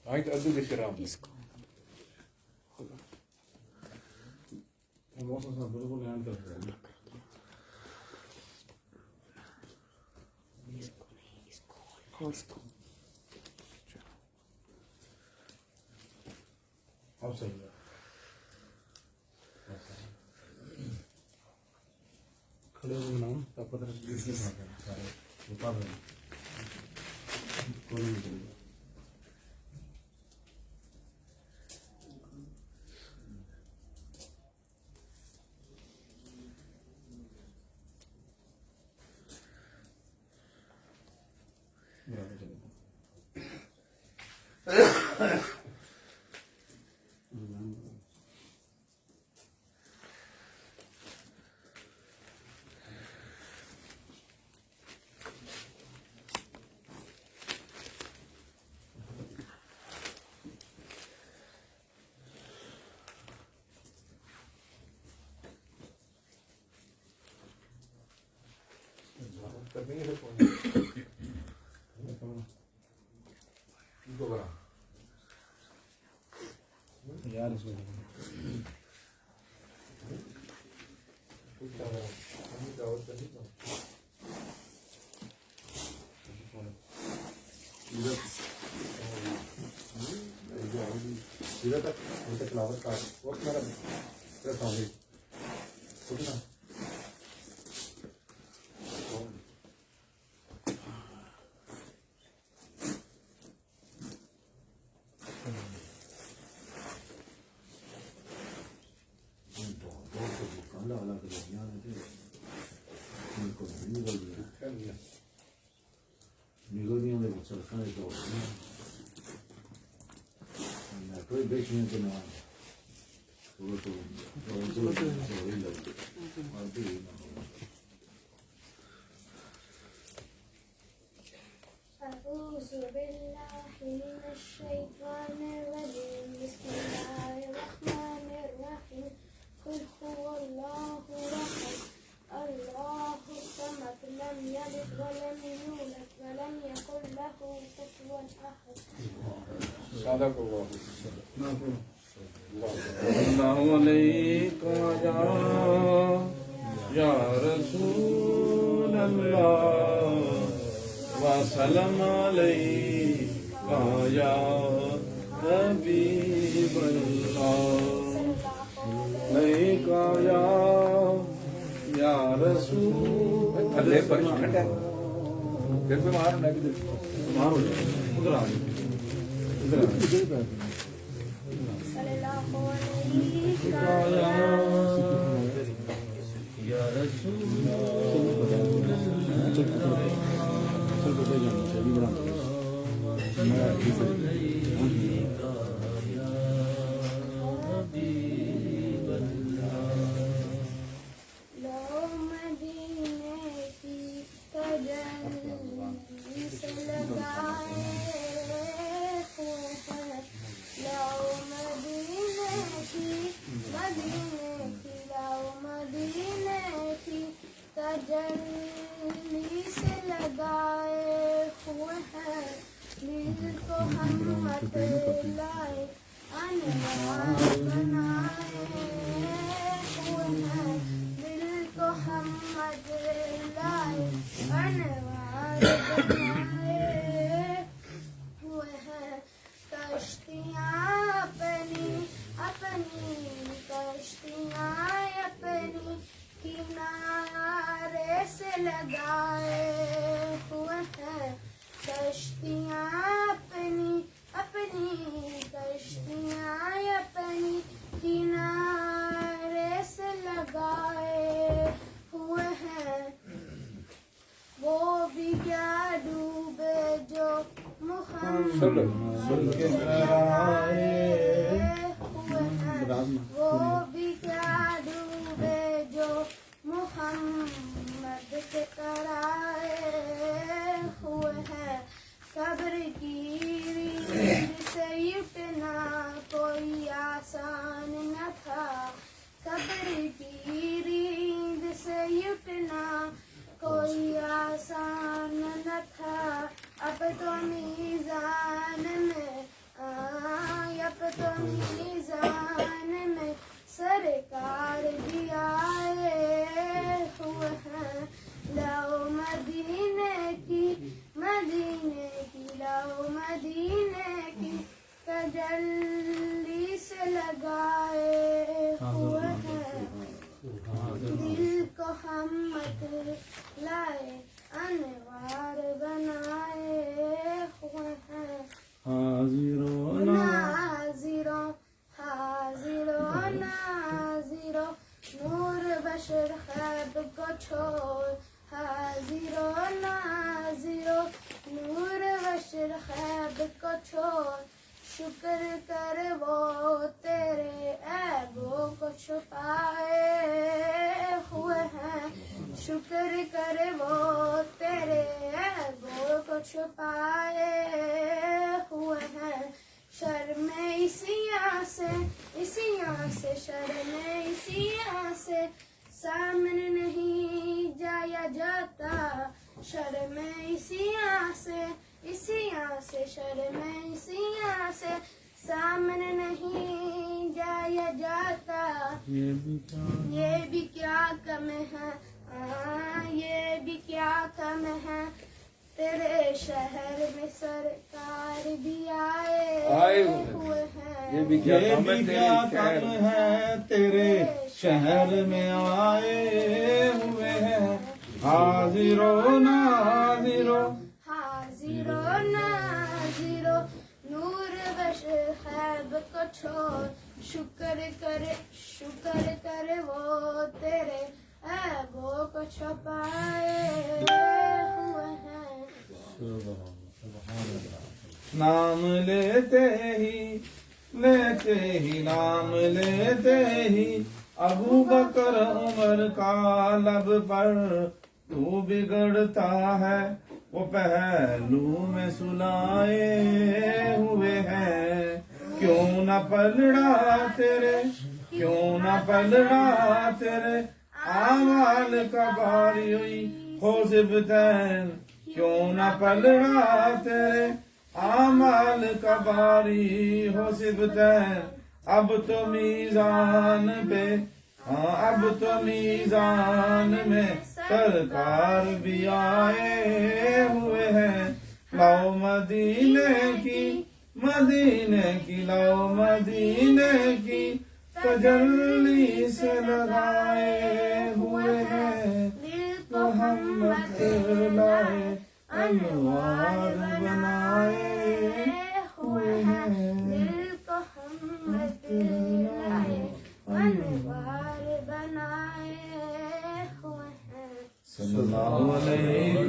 آئی تو ادو بشرام موسم صاحب بالکل لینڈ کر رہے ہیں اب صحیح ہے کھڑے ہو بناؤں تب پتہ سارے بتا رہے ہیں کوئی نہیں چلے گا یار اس میں تلاوت کا وقت میرا کوئی بیچنے کے نہ وہ تو أعوذ بالله من الشيطان الرجيم بسم الله الرحمن الرحيم قل هو الله أحد الله الصمد لم يلد ولم يولد ولم يكن له كفوا أحد صدق اللہ اللہ علیک یا رسول اللہ وسلم علیک یا حبیب اللہ علیک یا رسول اللہ پنشمنٹ ہے پھر سے مار نہ کہ مار ہو جائے ادھر آ جائے صلی اللہ علیہ یا رسول لو مدینے کی تجلی سے لگائے ہوئے ہیں لو مدینے کی لو مدینے کی تجلی سے لگائے ہوئے ہیں دل کو ہم مت لائے انوار بنائے ہوئے ہیں دل کو ہم مت لائے انوار بنائے ہوئے ہیں کشتیاں اپنی اپنی کشتیاں اپنی کنارے سے لگائے ہوئے ہیں کشتیاں اپنی اپنی کشتیاں اپنی کنارے سے لگائے ہوئے ہیں وہ بھی کیا ڈوبے جو محمد کے کرائے ہوئے ہیں وہ بھی کیا ڈوبے جو محمد کے کرائے ہوئے ہیں قبر کی ریند سے اٹھنا کوئی آسان نہ تھا قبر کی ریند سے اٹھنا کوئی آسان نہ تھا اب تو میزان میں میزان میں سرکار بھی آئے ہوئے ہیں لاؤ مدینے کی لاؤ مدینے کی تجلی سے لگائے ہوئے ہیں دل کو ہم مت لائے انوار بنائے ہوئے ہیں حاضروں نور بشر خیب کو چھوڑ حاضروں نور بشر خیب کو چھوڑ شکر کر وہ تیرے عیبوں کو چھپائے ہوئے ہیں شکر کر وہ تیرے عیبوں کو چھپائے ہوئے ہیں شرم اسیاں سے سامنے نہیں جایا جاتا شرم اسیاں سے سامنے نہیں جایا جاتا یہ بھی کیا کم ہے یہ بھی کیا کم ہے تیرے شہر میں سرکار بھی آئے ہوئے ہیں یہ بھی کیا کم ہے تیرے شہر میں آئے ہوئے ہیں حاضروں ناظروں نور بشر خیب کو چھوڑ شکر کر وہ تیرے عیبوں کو چھپائے ہوئے ہیں نام لیتے ہی ابو بکر عمر کا لب پر تو بگڑتا ہے وہ پہلو میں سلائے ہوئے ہیں کیوں نہ پلڑا تیرے اعمال کا باری ہوئی ہو زبتین کیوں نہ پلڑا تیرے اعمال کا باری ہو زبتین اب تو میزان میں سرکار بھی آئے ہوئے ہیں لاؤ مدینے کی لاؤ مدینے کی تجلی سے لگائے ہوئے ہیں تو ہم مت لائے انوار بنائے ہوئے ہیں دل کو ہم مت لائے انوار بنائے ہوئے ہیں صلی اللہ علیہ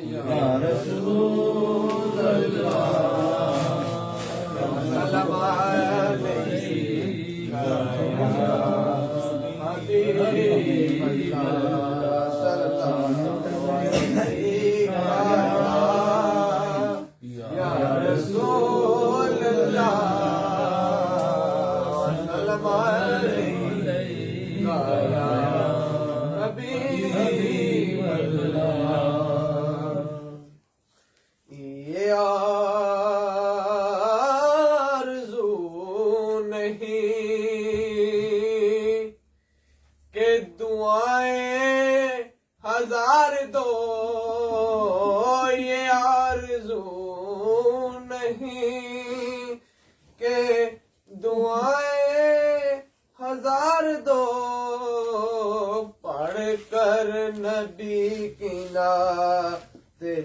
یا رسول اللہ سلام یہ آرزو نہیں کہ دعائیں ہزار دو یہ آرزو نہیں کہ دعائیں ہزار دو پڑھ کر نبی کی نعت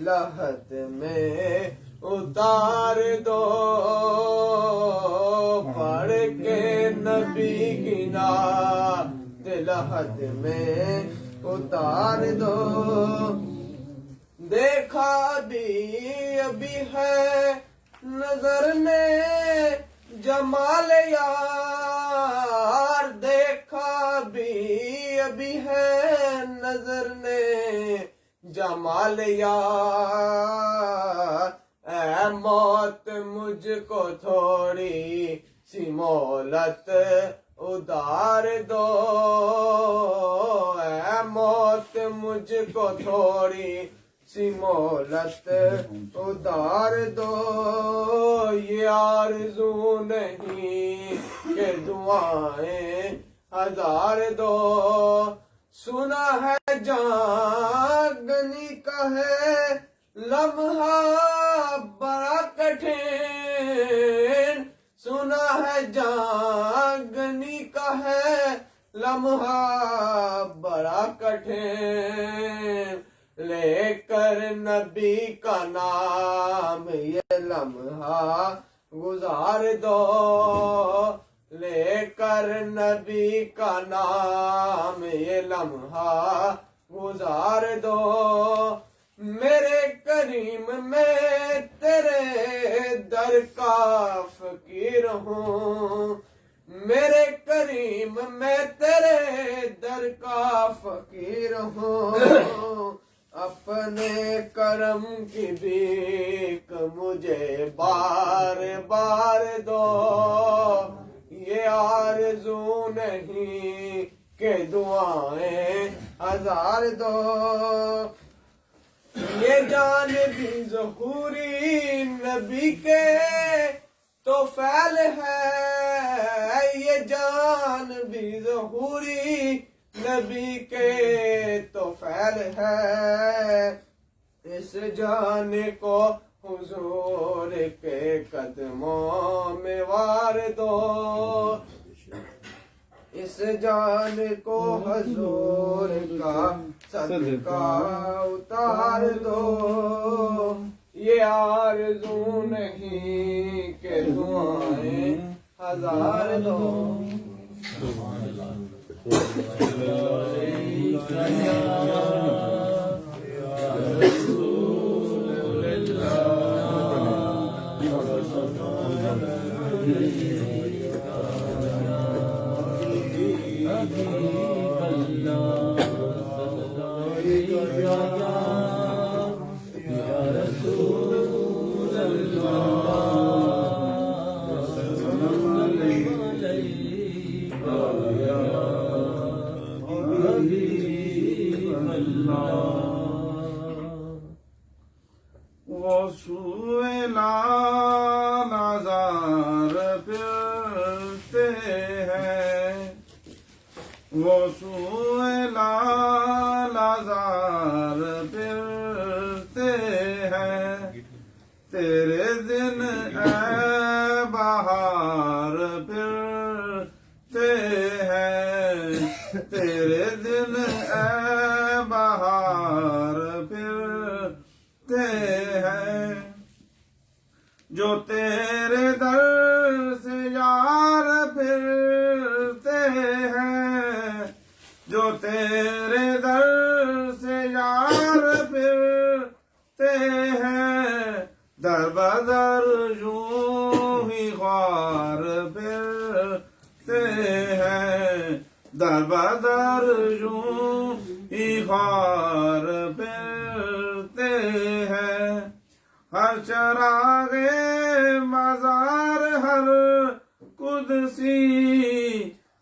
لحد میں اتار دو پڑھ کے نبی کی نعت لحد میں اتار دو دیکھا بھی ابھی ہے نظر نے جمال یار دیکھا بھی ابھی ہے نظر نے جمال یار اے موت مجھ کو تھوڑی سی مہلت ادار دو اے موت مجھ کو تھوڑی سی مہلت ادار دو، یہ آرزو نہیں کہ دعائیں ہزار دو، سنا ہے جاگنی کا ہے لمحہ بڑا کٹھن، سنا ہے جاگنی کا ہے لمحہ بڑا کٹھن، لے کر نبی کا نام یہ لمحہ گزار دو، لے کر نبی کا نام یہ لمحہ گزار دو، میرے کریم میں تیرے در کا فقیر ہوں، میرے کریم میں تیرے در کا فقیر ہوں، اپنے کرم کی بھیک مجھے بار بار دو، یہ آرزو نہیں کہ دعائیں ہزار دو، یہ جانبی ظہوری نبی کے تو فعل ہے، یہ جانبی ظہوری نبی کے تو فعل ہے، اس جان کو حضور کے قدموں میں وار دو، اس جان کو حضور کا صدقہ اتار دو، یہ آرزو نہیں کہ دعائیں ہزار دو، وہ سوئے لالازار پھرتے ہیں، وہ سوئے لالازار پھرتے ہیں، تیرے دن اے بہار پھرتے ہیں، تیرے دن اے بہار پھرتے ہیں، جو تیرے در سے یار پھرتے ہیں، جو تیرے در سے یار پھرتے ہیں، در بدر یوں ہی خوار پھرتے ہیں، در بدر یوں ہی خوار پھرتے ہیں، ہر چراغ مزار ہر قدسی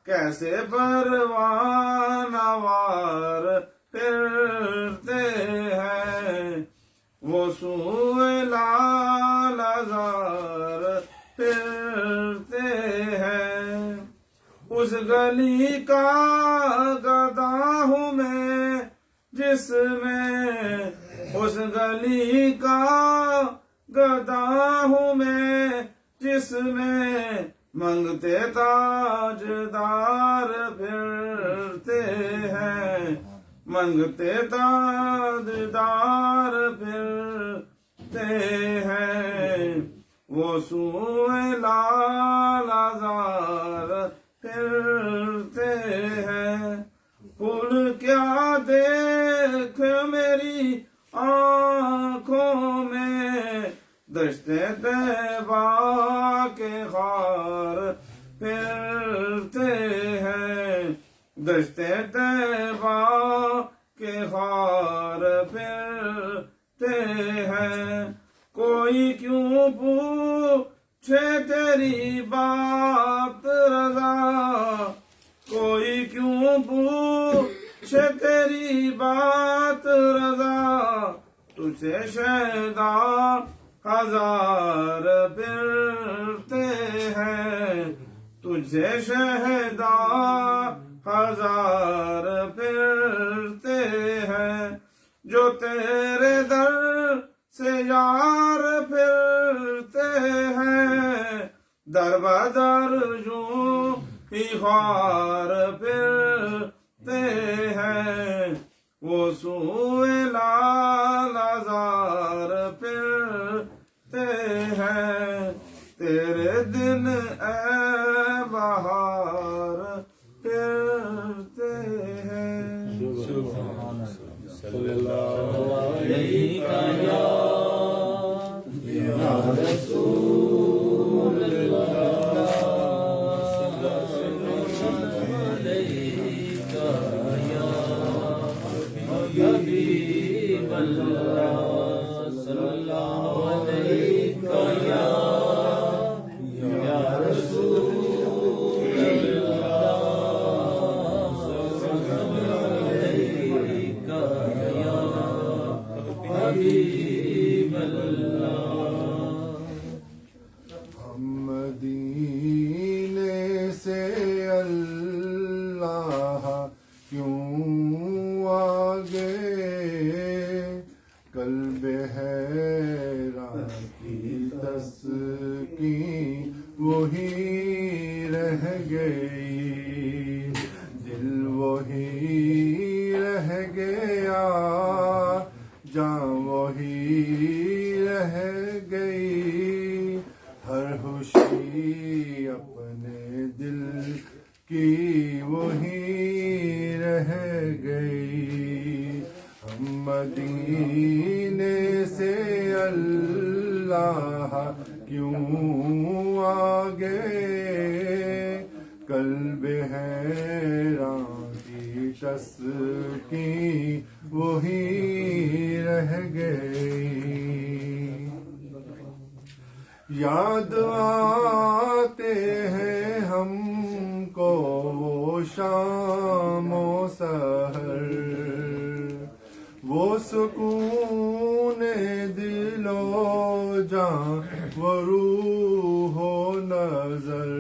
کیسے پروانہ وار پھرتے ہیں، وہ سوئے لالازار پھرتے ہیں، اس گلی کا گدا ہوں میں جس میں، اس گلی کا گدا ہوں میں جس میں منگتے تاجدار پھرتے ہیں، منگتے تاجدار پھرتے ہیں، وہ سوئے لالازار پھرتے ہیں، پھول کیا دیکھ میری آنکھوں میں، دشتے طیبہ کے خار پھرتے ہیں، دشتے طیبہ کے خار پھرتے ہیں، کوئی کیوں پوچھے تیری بات رضا، کوئی کیوں پوچھے تیری بات رضا، تو تجھے شہدا ہزار پھرتے ہیں، تجھے شہدا ہزار پھرتے ہیں، جو تیرے در سے یار پھرتے ہیں، در بدر یوں ہی خوار پھرتے ہیں، وہ سوئے لال آزار پھرتے ہیں، تیرے دن اے بہار پھرتے ہیں۔ صلی اللہ علیہ یا رسول اللہ، حبیب اللہ، صلی اللہ علیہ یا رسول اللہ، صلی اللہ علیہ یا حبیب اللہ۔ ہم مدینے سے اللہ کیوں آگے، قلب حیران کی تسکین وہی رہ گئی، دل وہی رہ گیا، جاں وہی رہ گئی، ہر خوشی اپنے دل کی وہی رہ گئی۔ ہم مدینے سے اللہ کیوں آگے، قلب حیران کی تسکین وہی رہ گئی۔ یاد آتے ہیں ہم کو وہ شام و سحر، وہ سکون دل و جاں و روح و نظر،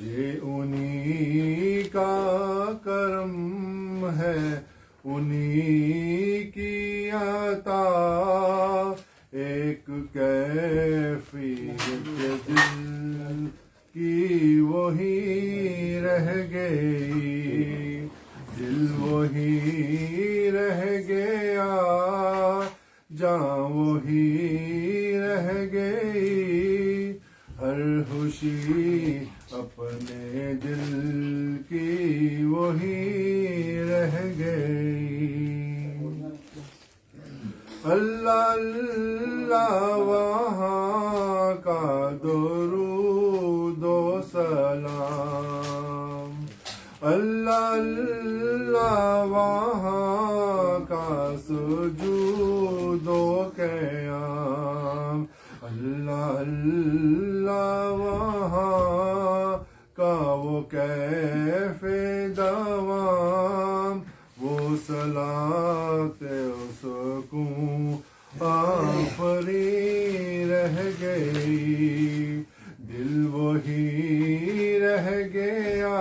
یہ انہی کا کرم ہے، انہی کی عطا، ایک کیفیت دل کی وہی رہ گئی، دل وہی رہ گیا، جاں وہی رہ گئی، ہر خوشی اپنے دل کی وہی رہ گئی۔ اللہ اللہ وہاں کا درود و سلام، اللہ اللہ وہاں کا سجود و قیام، اللہ اللہ وہاں کا وہ کیف دوام، وہ صلاۃ و سکون آفری رہ گئی، دل وہی رہ گیا،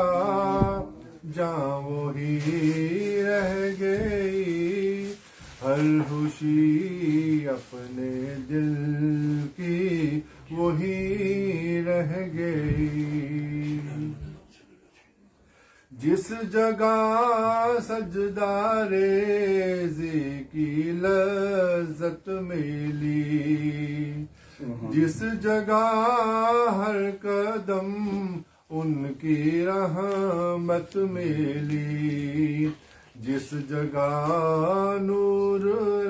جاں وہی رہ گئی، ہر خوشی اپنے دل کی وہی رہ گئی۔ جس جگہ سجدہ ریزی کی لذت ملی، جس جگہ ہر قدم ان کی رحمت ملی، جس جگہ نور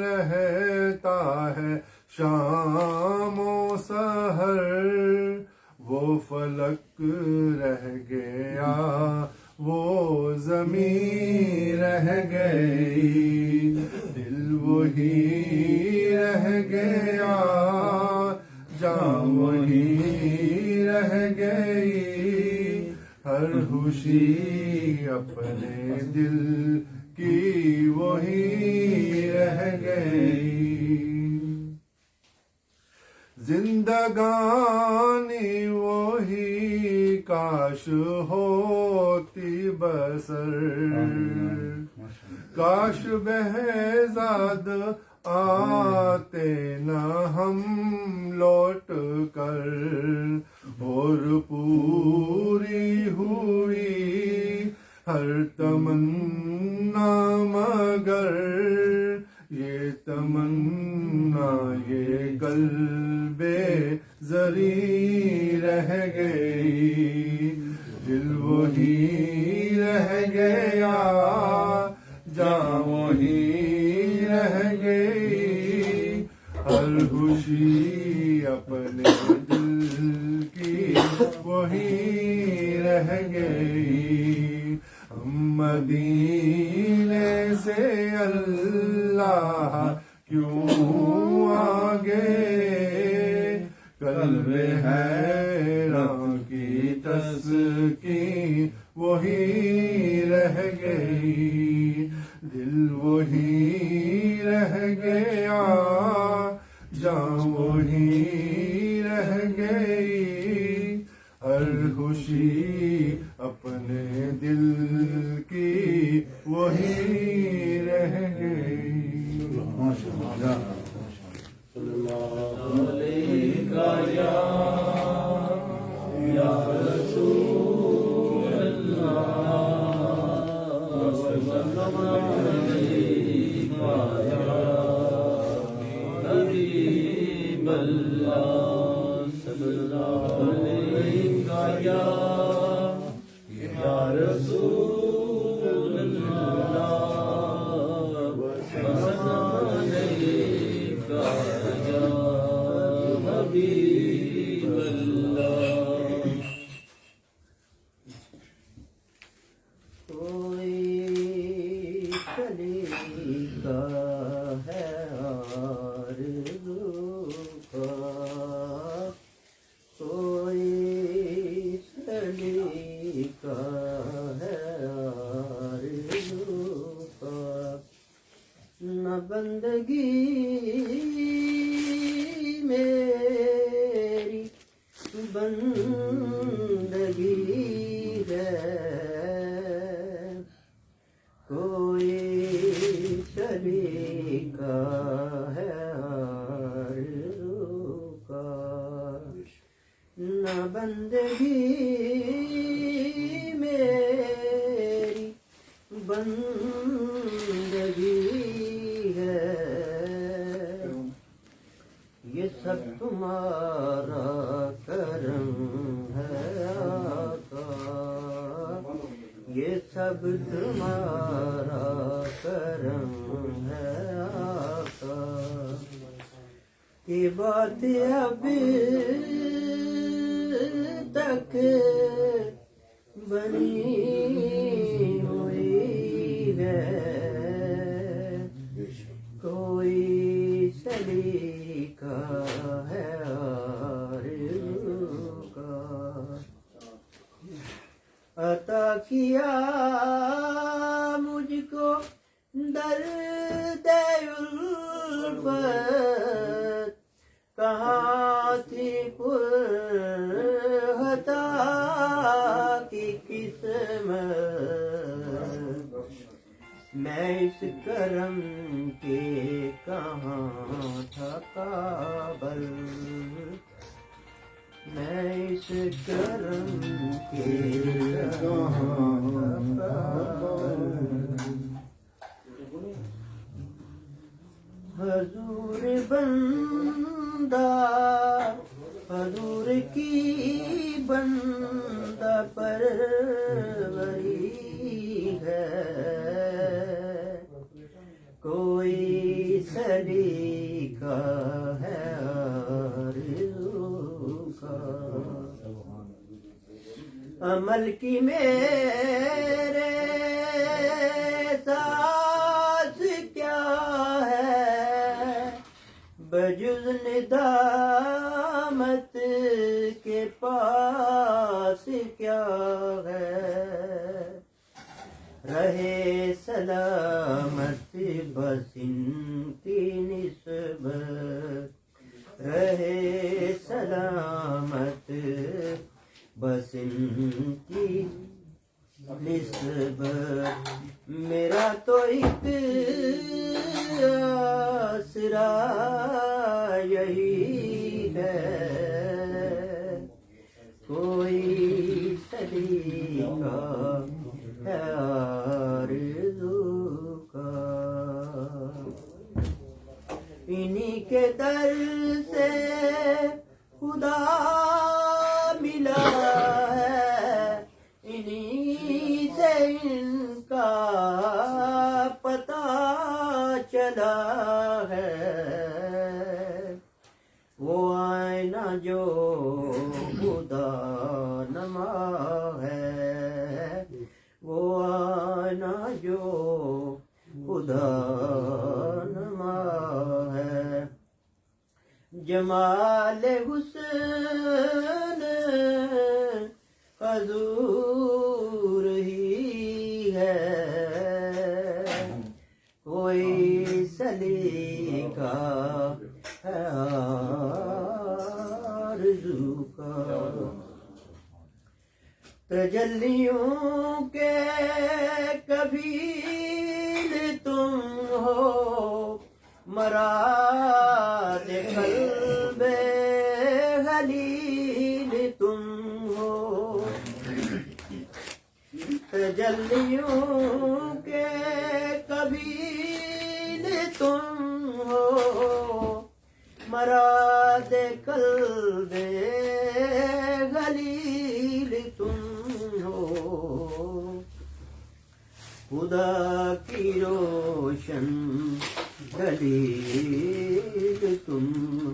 رہتا ہے شام و سحر، وہ فلک رہ گیا، وہ زمین رہ گئی، دل وہی رہ گیا، جاں وہی رہ گئی، ہر خوشی اپنے دل کی وہی رہ گئی۔ زندگانی وہی کاش ہوتی بسر، کاش بہزاد آتے نہ ہم لوٹ کر، اور پوری ہوئی ہر تمنا مگر یہ تمنا یہ قلب زری رہ گئی، دل وہی رہ گیا جاں وہی رہ گئی، ہر خوشی اپنے دل کی وہی رہ گئی، ہم مدینے سے اللہ کیوں آگے، قلب حیران کی تسکین وہی رہ گئی، دل وہی رہ گیا جاں وہی رہ گئی، ہر خوشی اپنے دل کی وہی رہ گئی۔ بندگی میری بندگی ہے، کوئی شریک ہے آرزو کا، نہ بندگی میری بندگی ہے، یہ سب تمہارا کرم ہے آقا، یہ سب تمہارا کرم ہے آقا، یہ بات اب تک بنی ہوئی ہے، کوئی سلیقہ ہے آرزو کا، عطا کیا مجھ کو درد الفت، کہاں تھی عطا کی قسمت، میں اس کرم کے کہاں تھا قابل، میں اس کرم کے کہاں تھا قابل، حضور بندہ حضور کی بندہ پروری ہے، کوئی سلیقہ ہے آرزو کا، عمل کی میرے ساز کیا ہے، بجز ندامت کے پاس کیا ہے، رہے سلامت بس ان کی نسبت، رہے میرا تو ایک آسرا یہی ہے، کوئی سلیقہ ہے آرزو کا، انہی کے در سے خدا ملا ہے، انہی سے ان کا پتہ چلا ہے، وہ آئینہ جو خدا نما ہے، وہ آئینہ جو خدا نما ہے، جمال حسن حضور ہی ہے، کوئی سلیقہ ہے آرزو کا، تجلیوں کے کفیل تم ہو، مراد قلب خلیل تم ہو، تجلیوں کے کفیل تم ہو، مراد قلب خلیل تم ہو، خدا کی روشن دلیل تم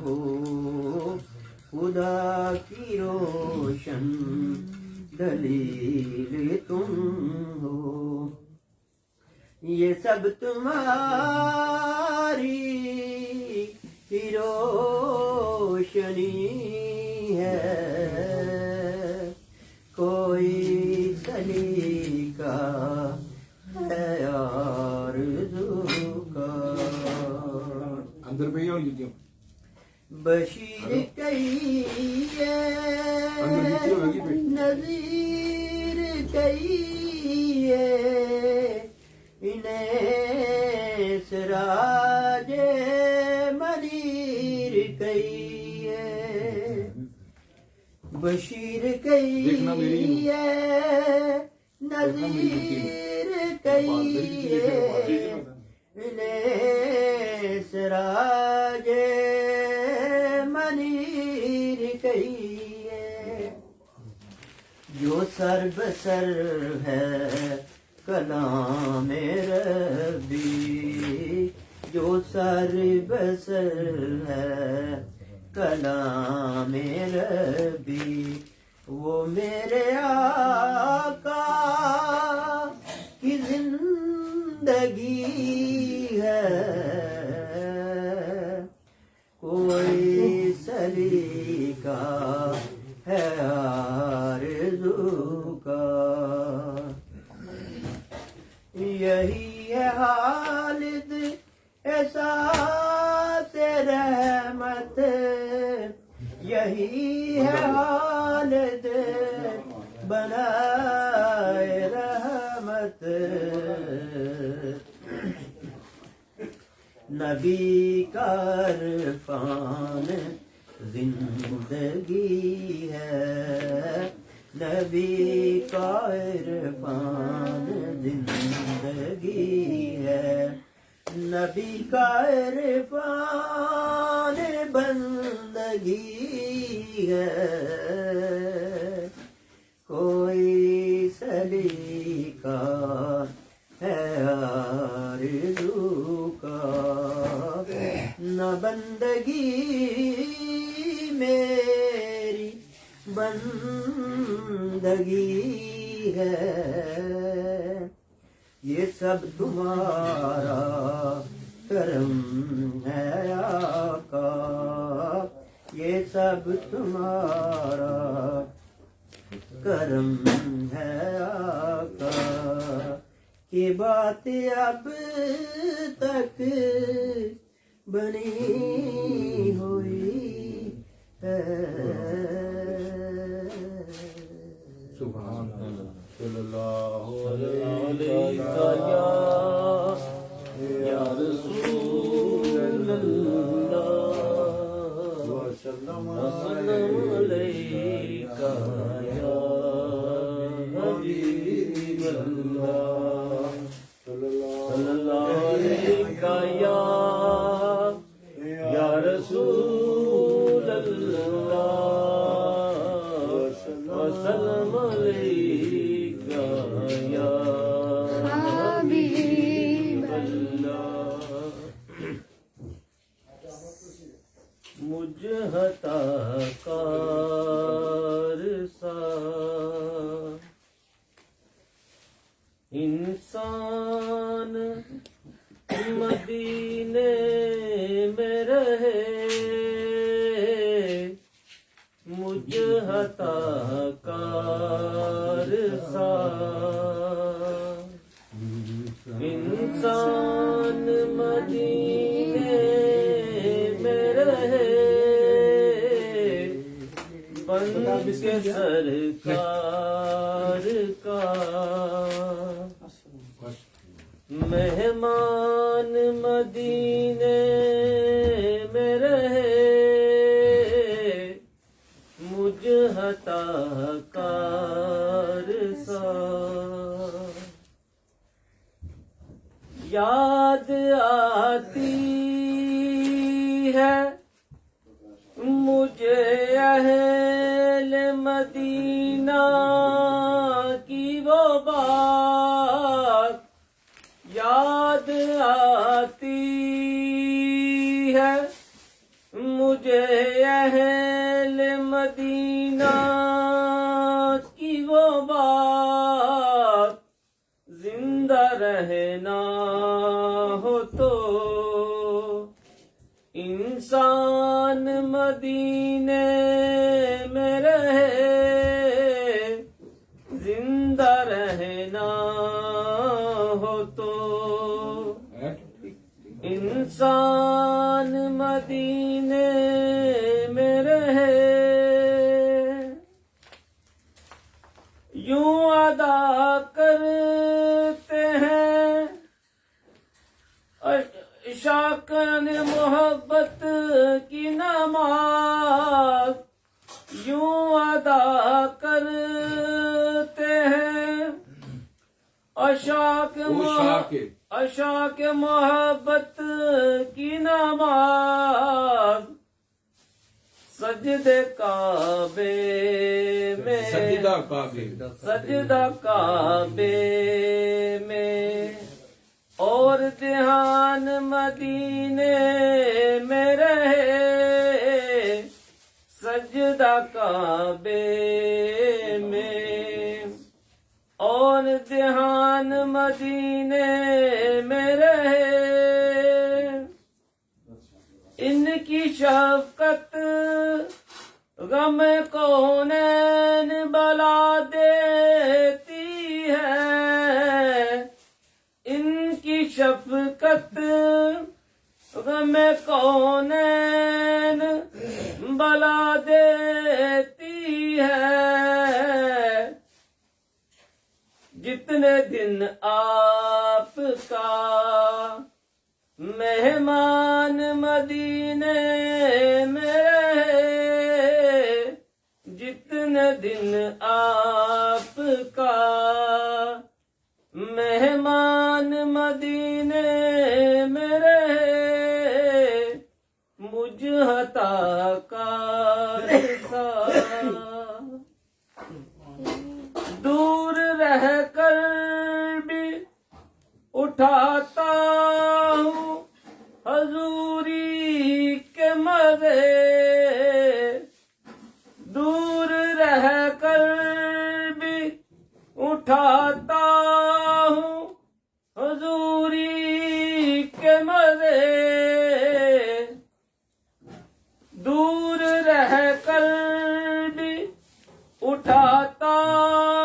ہو، خدا کی روشن دلیل تم ہو، یہ سب تمہاری ہی روشنی ہے، کوئی سلیقہ ہے آرزو کا، اندر پہ ہی اور جیتیوں بشیر کہیے نذیر کہیے، انہیں سراج منیر کہیے، بشیر کہیے نذیر کہیے، انہیں سراج منیر کہیے، جو سر بسر ہے کلام ربی، جو سر بسر ہے کلام ربی، وہ میرے آقا کی زندگی ہے، کوئی سلیقہ ہے آرزو کا، یہی ہے حالت احساس رحمت، یہی ہے حالت بنائے رحمت، نبی کا عرفان زندگی ہے، نبی کا عرفان زندگی ہے، نبی کا عرفان بندگی ہے، کوئی سلیقہ ہے آرزو کا، نہ بندگی میری بندگی ہے، یہ سب تمہارا کرم ہے آقا، یہ سب تمہارا کرم ہے آقا، کی بات اب تک بنی ہوئی ہے، سبحان اللہ صلی اللہ علیہ وسلم علیک یا حبیب اللہ صلی اللہ علیک یا رسول اللہ وسلم علیک یا حبیب اللہ مجھ عطا کار سا انسان مدینے میں رہے مجھ عطا کار سا انسان مدینے میں رہے بن کے سرکار کا مہمان مدینے میں رہے مجھ عطا کار سا یاد آتی ہے مجھے اہل مدینہ کی وہ بات یاد آتی ہے مجھے اہل مدینہ کی وہ بات زندہ رہنا ہو تو انسان مدینے میں رہے زندہ رہنا ہو تو انسان مدینے میں رہے یوں ادا کرتے ہیں عشاقاً محبت کی نماز یوں ادا کرتے ہیں عشاق محبت کی نماز سجدے کعبے میں سجدہ کعبے میں اور دھیان مدینے میں رہے سجدہ کعبے میں اور دھیان مدینے میں رہے ان کی شفقت غم کونین بلا دیتی ہے ان کی شفقت غم کونین بلا دیتی ہے جتنے دن آپ کا مہمان مدینے میں رہے جتنے دن آپ کا مہمان مدینے میں رہے مجھ عطا کار سا دور رہ کر بھی اٹھاتا ہوں حضوری کے مزے دور رہ کر بھی اٹھاتا ہوں حضوری کے مزے دور رہ کر بھی اٹھاتا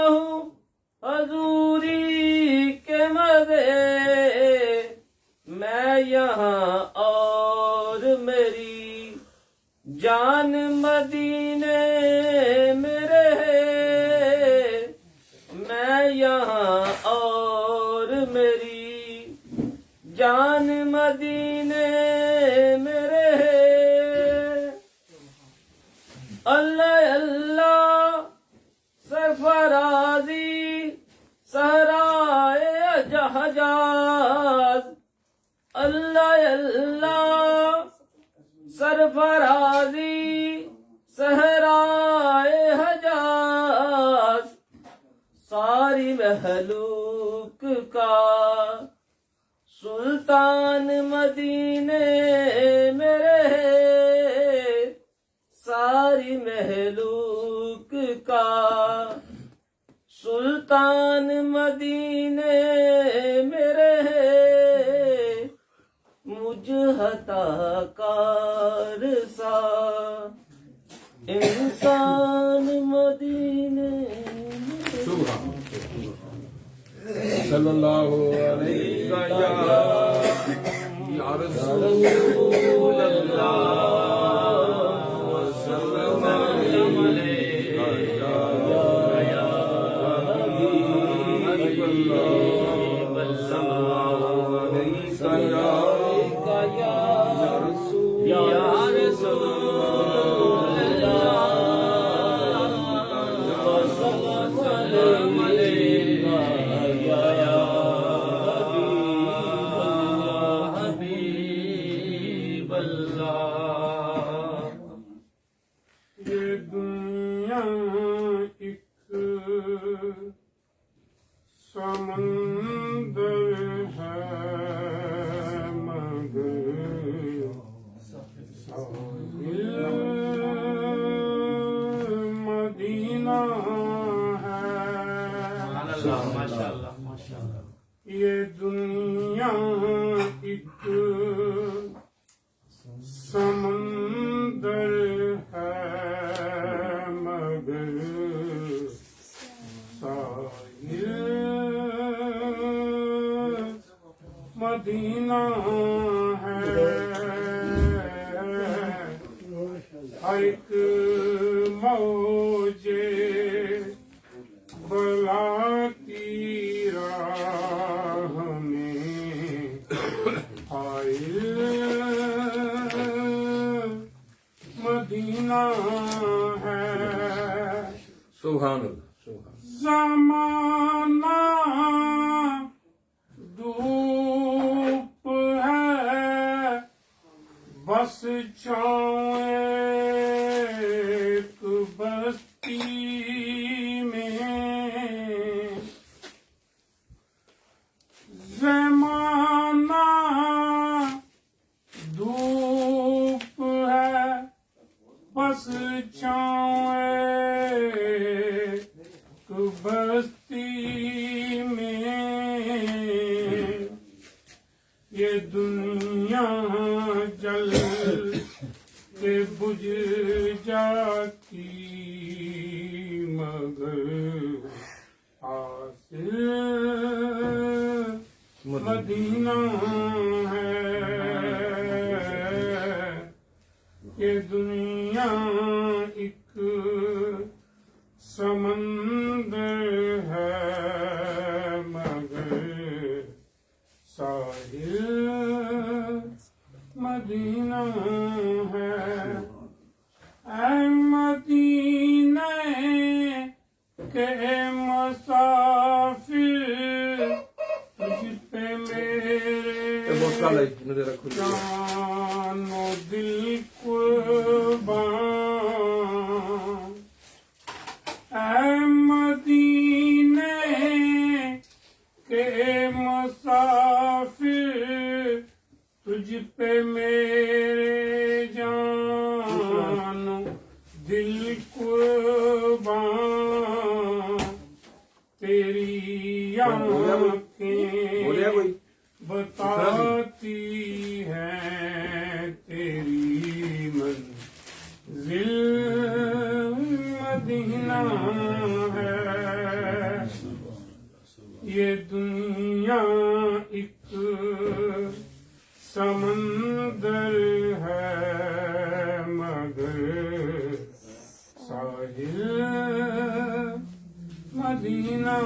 ہوں حضوری کے مزے میں یہاں اور میری جان مدینے میں رہے میں یہاں اور میری جان مدینے میں رہے راضی صحرائے حجاز ساری مخلوق کا سلطان مدینے میرے ساری مخلوق کا سلطان مدینے میرے مجھ عطا کار سا انسان مدینے صلی اللہ علیہ یا رسول اللہ وسلم علیہ یا حبیب اللہ صلی اللہ علیہ یا رسول یہ دنیا ایک سمندر ہے مگر ساحل مدینہ ہے یہ دنیا ایک سمندر ہے مگر ساحل مدینہ ہے ہر ایک موجے بلا کی راہ میں حائل مدینہ ہے سبحان اللہ زمانہ دھوپ ہے بس چھاؤں ایک بستی میں زمانہ دھوپ ہے بس چھاؤں ایک بستی میں یہ دنیا جل کے بجھ جاتی مگر حاصل مدینہ ہے یہ دنیا ایک سمندر ہے مگر ساحل مدینہ ہے اے مدینہ کے مسافر تجھ پہ میرے جان و دل قربان اے مدینے کے مسافر تجھ پہ میرے جان دل قربان تیری آنکھیں بتاتی ہیں تیری منزل مدینہ ہے یہ دنیا ایک سمندر ہے مگر ساحل مدینہ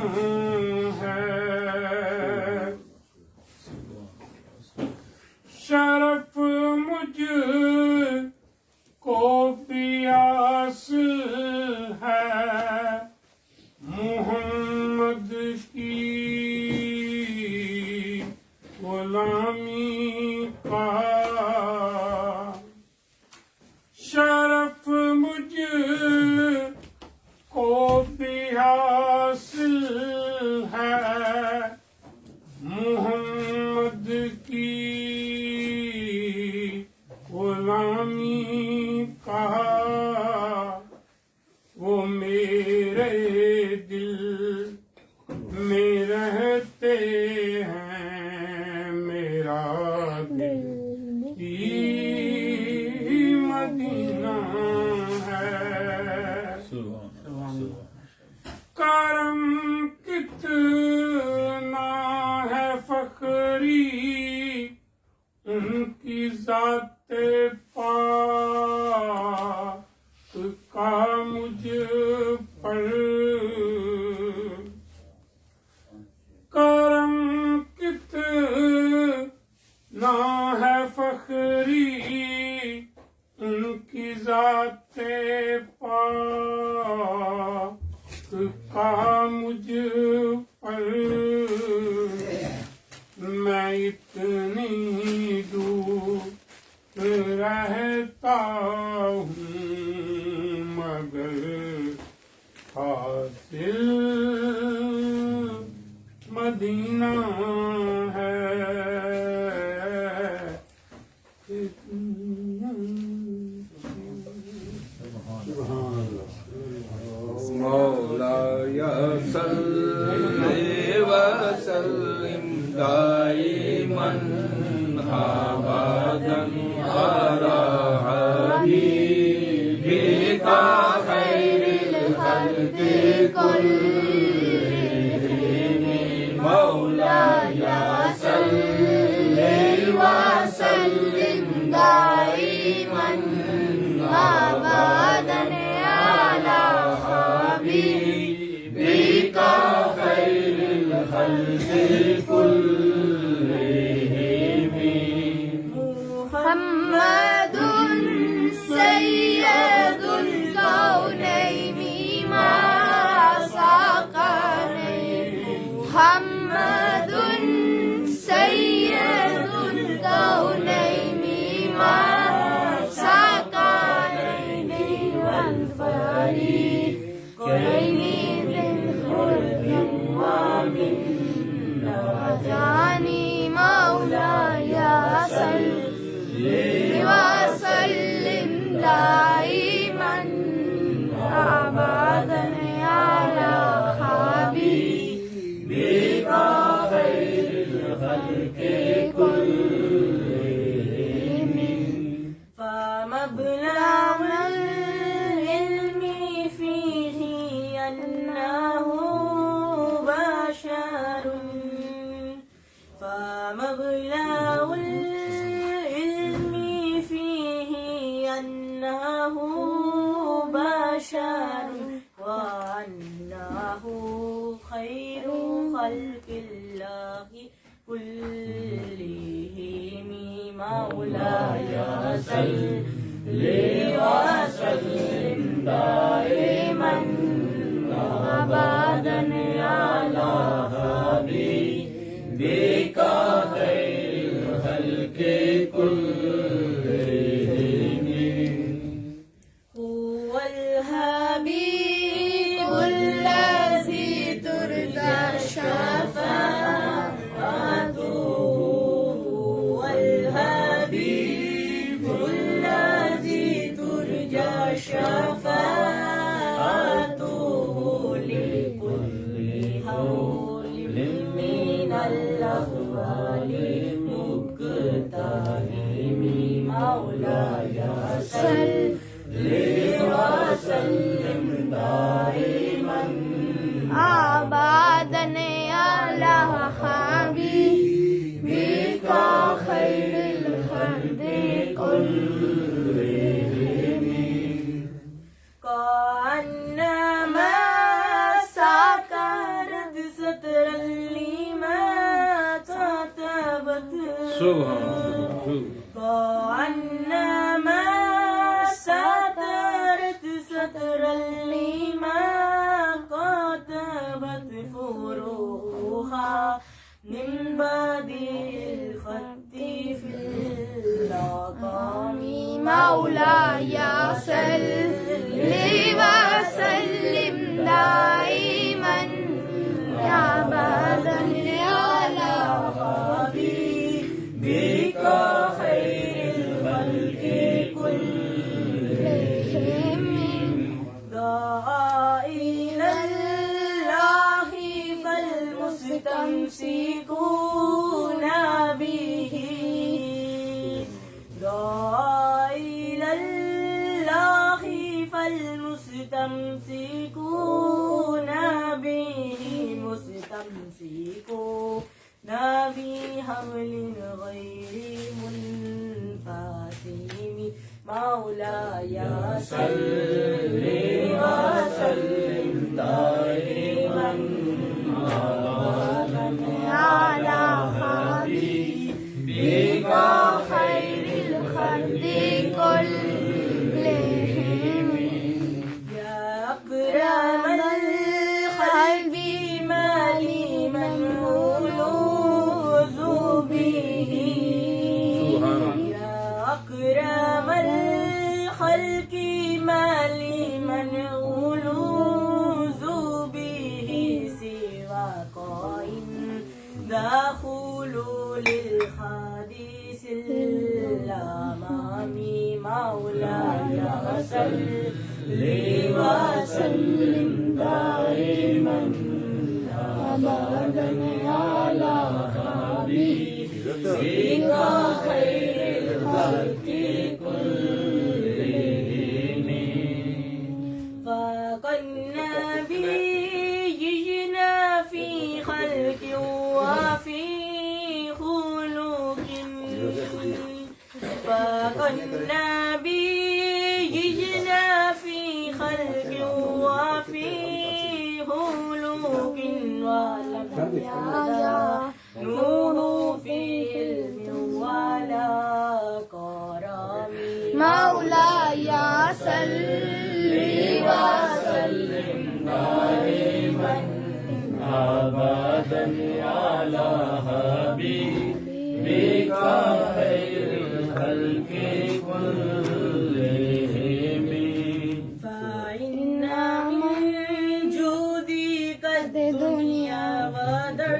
ہے شرف مجھ کو پیاس ہے محمد کی غلامی کا کہا وہ میرے دل میں رہتے ہیں، میرا دل ہی مدینہ ہے۔ کرم کتنا ہے فخری ان کی ذات پاک کا مجھ پر، کرم کتنا ہے فخری ان کی ذات پاک کا مجھ پر، میں اتنی دور رہتا ہوں مگر حاصل مدینہ ہے۔ مولاي صل وسلم دائما أبدا على حبيبك خير الخلق كلهم، مولاي صل وسلم دائما أبدا على حبيبك خير الخلق كلهم، محمد سيد الكونين ما ساقني، محمد سيد الكونين ما ساقني، والفريقين بالحر ومن نجاني، مولاي صل وسلم دائما أبدا على حبيبك خير الخلق كلهم، فمبلغ العلم فيه أنه بشر، فمبلغ العلم فيه أنه بشر، وأنه خير خلق الله كلهم، مولاي صل وسلم دائما أبدا على حبيبك خير الخلق كلهم، هو الحبيب الذي ترجى شفاعته، هو الحبيب الذي ترجى شفاعته، لكل حول من الأهوال مقتحم، مولاي صل وسلم دائما أبدا على حبيبك خير الخلق كلهم، كأنما سكرت سترا لما كتبت، كأنما سكرت سترا لما كتبت فروخا من بعد الخط في اللقام، مولاي صل وسلم دائما أبدا على حبيبك خير الخلق كلهم، دعا إلى الله فالمستمسكون به دعا إلى الله فالمستمسكون به مستمسكون بحبل غير منفصم مولاي صل وسلم دائما على حبيبك خير الخلق كلهم يا أكرم الخلق ما لي من ألوذ به يا أكرم الخلق ما لي من ألوذ به سوى قائم دخول للحديث الأمام مولاي صل وسلم دائما أبدا على حبيبك خير الخلق كلهم فقد نبينا في خلق وفي خلق فقد نبينا في خلق وفي خلق ولم يرى نور في علم ولا كرم مولاي صل وسلم دائما أبدا على حبيبك خير الخلق كلهم فإن من جودك الدنيا وضرتها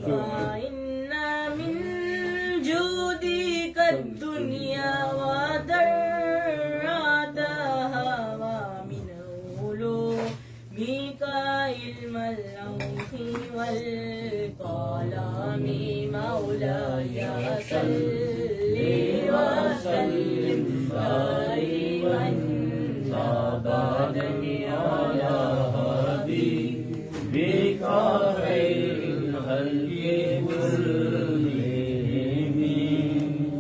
فإن من جودك الدنيا وضرتها ومن علومك علم اللوح والقلم مولاي صل وسلم دائما أبدا على حبيبك خير الخلق كلهم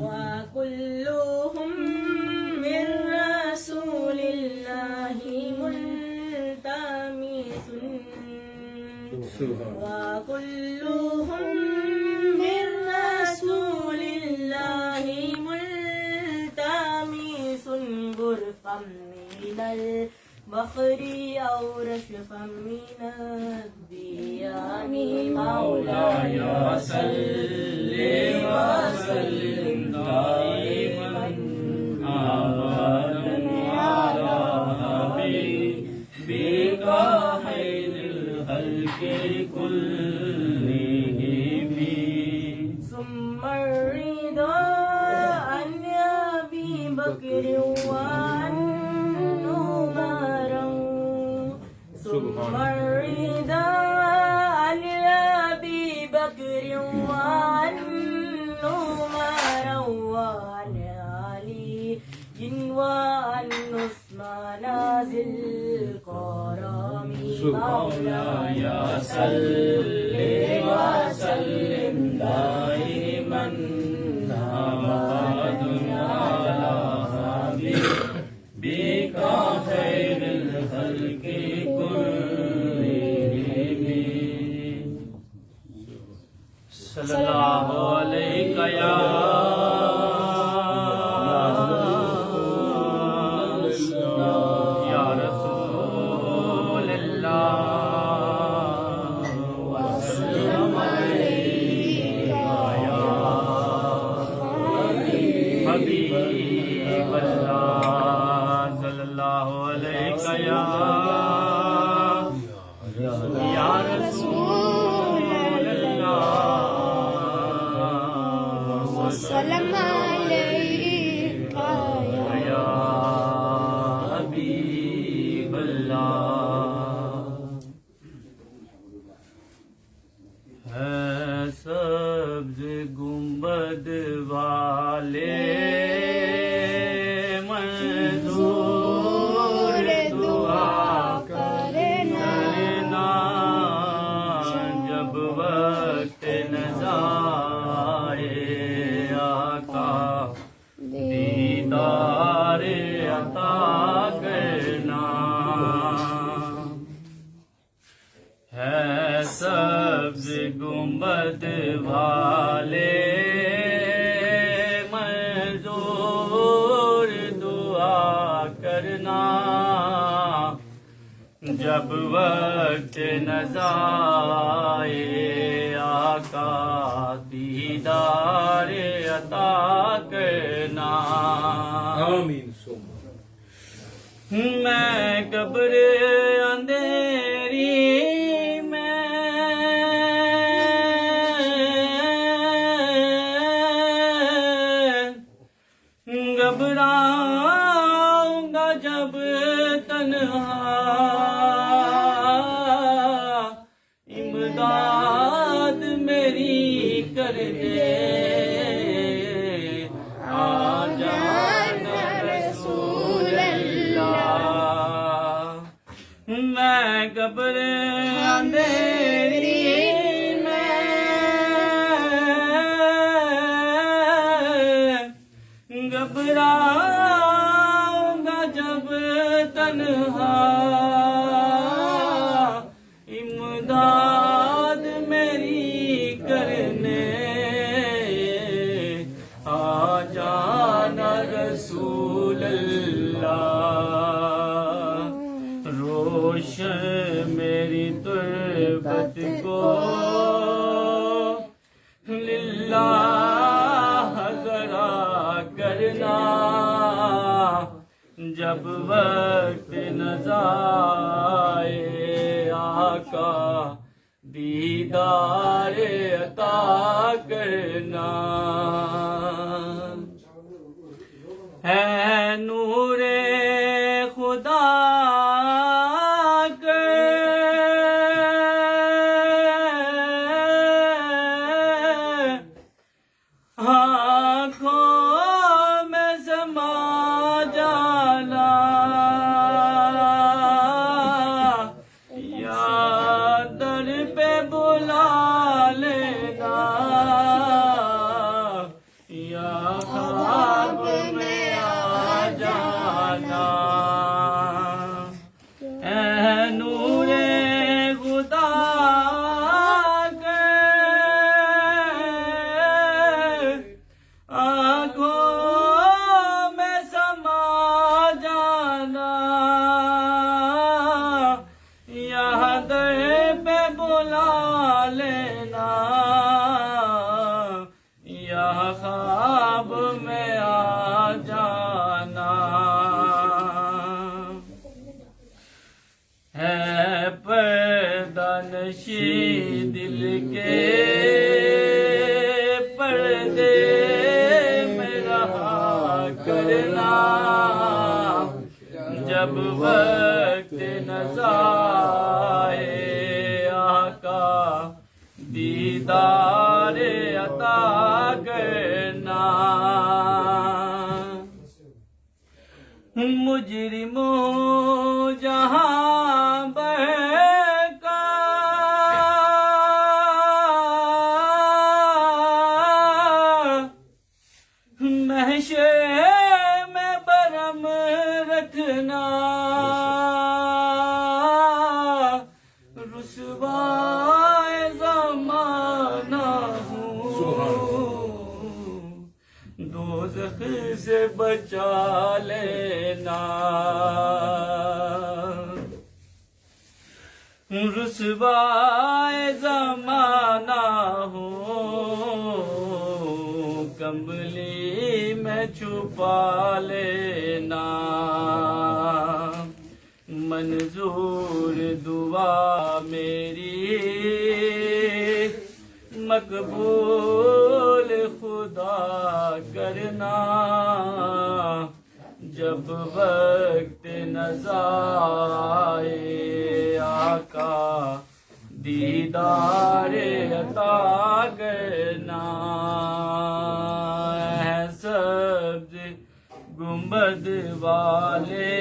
وكلهم من رسول الله ملتمس وكلهم من رسول الله ملتمس غرفا من البحر أو رشفا من الديان مولاي صل وسلم دائما أبدا على حبيبك خير الخلق كلهم ثم الرضا عن أبي بكر وعن عمر ثم الرضا عن أبي بكر وعن عمر وعن علي وعن عثمان ذي الكرم مولاي صل وسلم دائما أبدا على حبيبك خير الخلق كلهم صلى الله عليك يا وسلم عليه جب وقت نظائے آقا دیدار عطا کرنا. آمین. میں قبر اندھیری میں گھبراؤں گا جب تنہا. امداد میری کر دے آ جانا رسول اللہ. میں قبر اندھیری میں گھبراؤں گا جب تنہا. امداد میری کرنے آ جانا رسول اللہ. روشن میری تربت کو للہ ذرا کرنا. جب وقت نظائے آقا دیدار عطا کرنا. ہے نور خدا آنکھوں میں سما جانا. یا در پہ بلا لینا. یا خواب میں آ جانا. اے نور خدا آنکھوں میں سما جانا. یہاں در پہ بلا لینا. یہاں خواب میں آ جانا. ہے پردہ نشی دل کے پردے کرنا. جب وقت نظائے آقا دیدار عطا کرنا. مجرموں جہاں بہکا محشر میں برہم رکھنا. رسوائے زمانہ ہوں دوزخ سے بچا لینا. رسوائے زمانہ ہوں کمبلی میں چھپا لینا. منظور دعا میری مقبول خدا کرنا. جب وقت نظائے آقا دیدار عطا کرنا. ہے سبز گنبد والے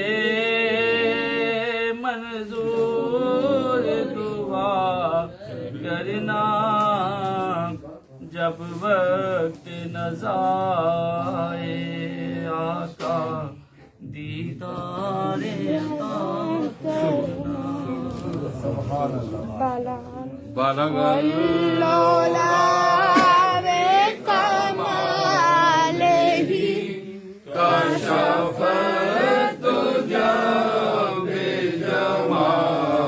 منظور دعا کرنا. جب وقت نظائے آقا دیدار عطا کرنا. بالغ کشف الدجى بجماله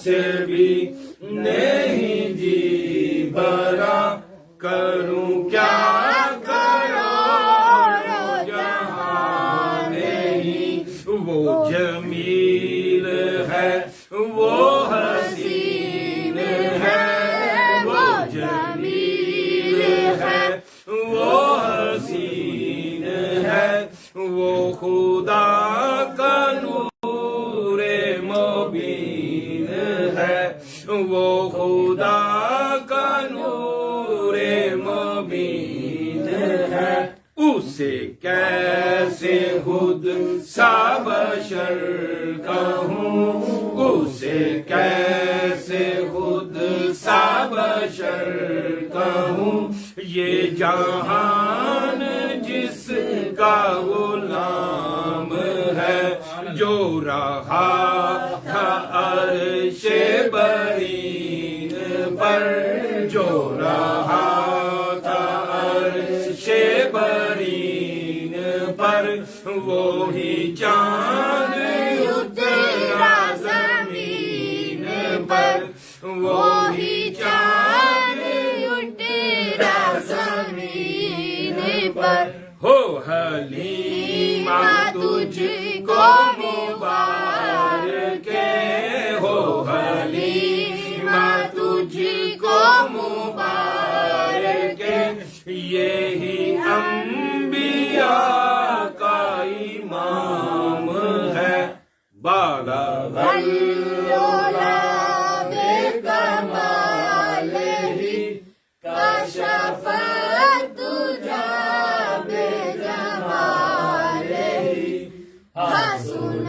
سے بھی نہیں جی بھرا کروں کیا کرو جہاں نہیں وہ جمیل ہے وہ حسین ہے وہ جمیل ہے وہ حسین ہے وہ خدا کا نور مبین ہے وہ خدا کا نور مبین ہے اسے کیسے خود سا بشر کہوں اسے کیسے خود سا بشر کہوں یہ جہان جس کا غلام ہے جو رہا تھا عرش برین پر جو رہا تھا عرش برین پر وہی چاند اترا زمین پر وہی چاند اترا زمین پر ہو حلیمہ تجھ کو مبارک ہو حلیمہ تجھ کو مبارک یہی انبیاء کا امام ہے بالا الاولاد کمال ہی کشف الدجى بجمال ہی حسن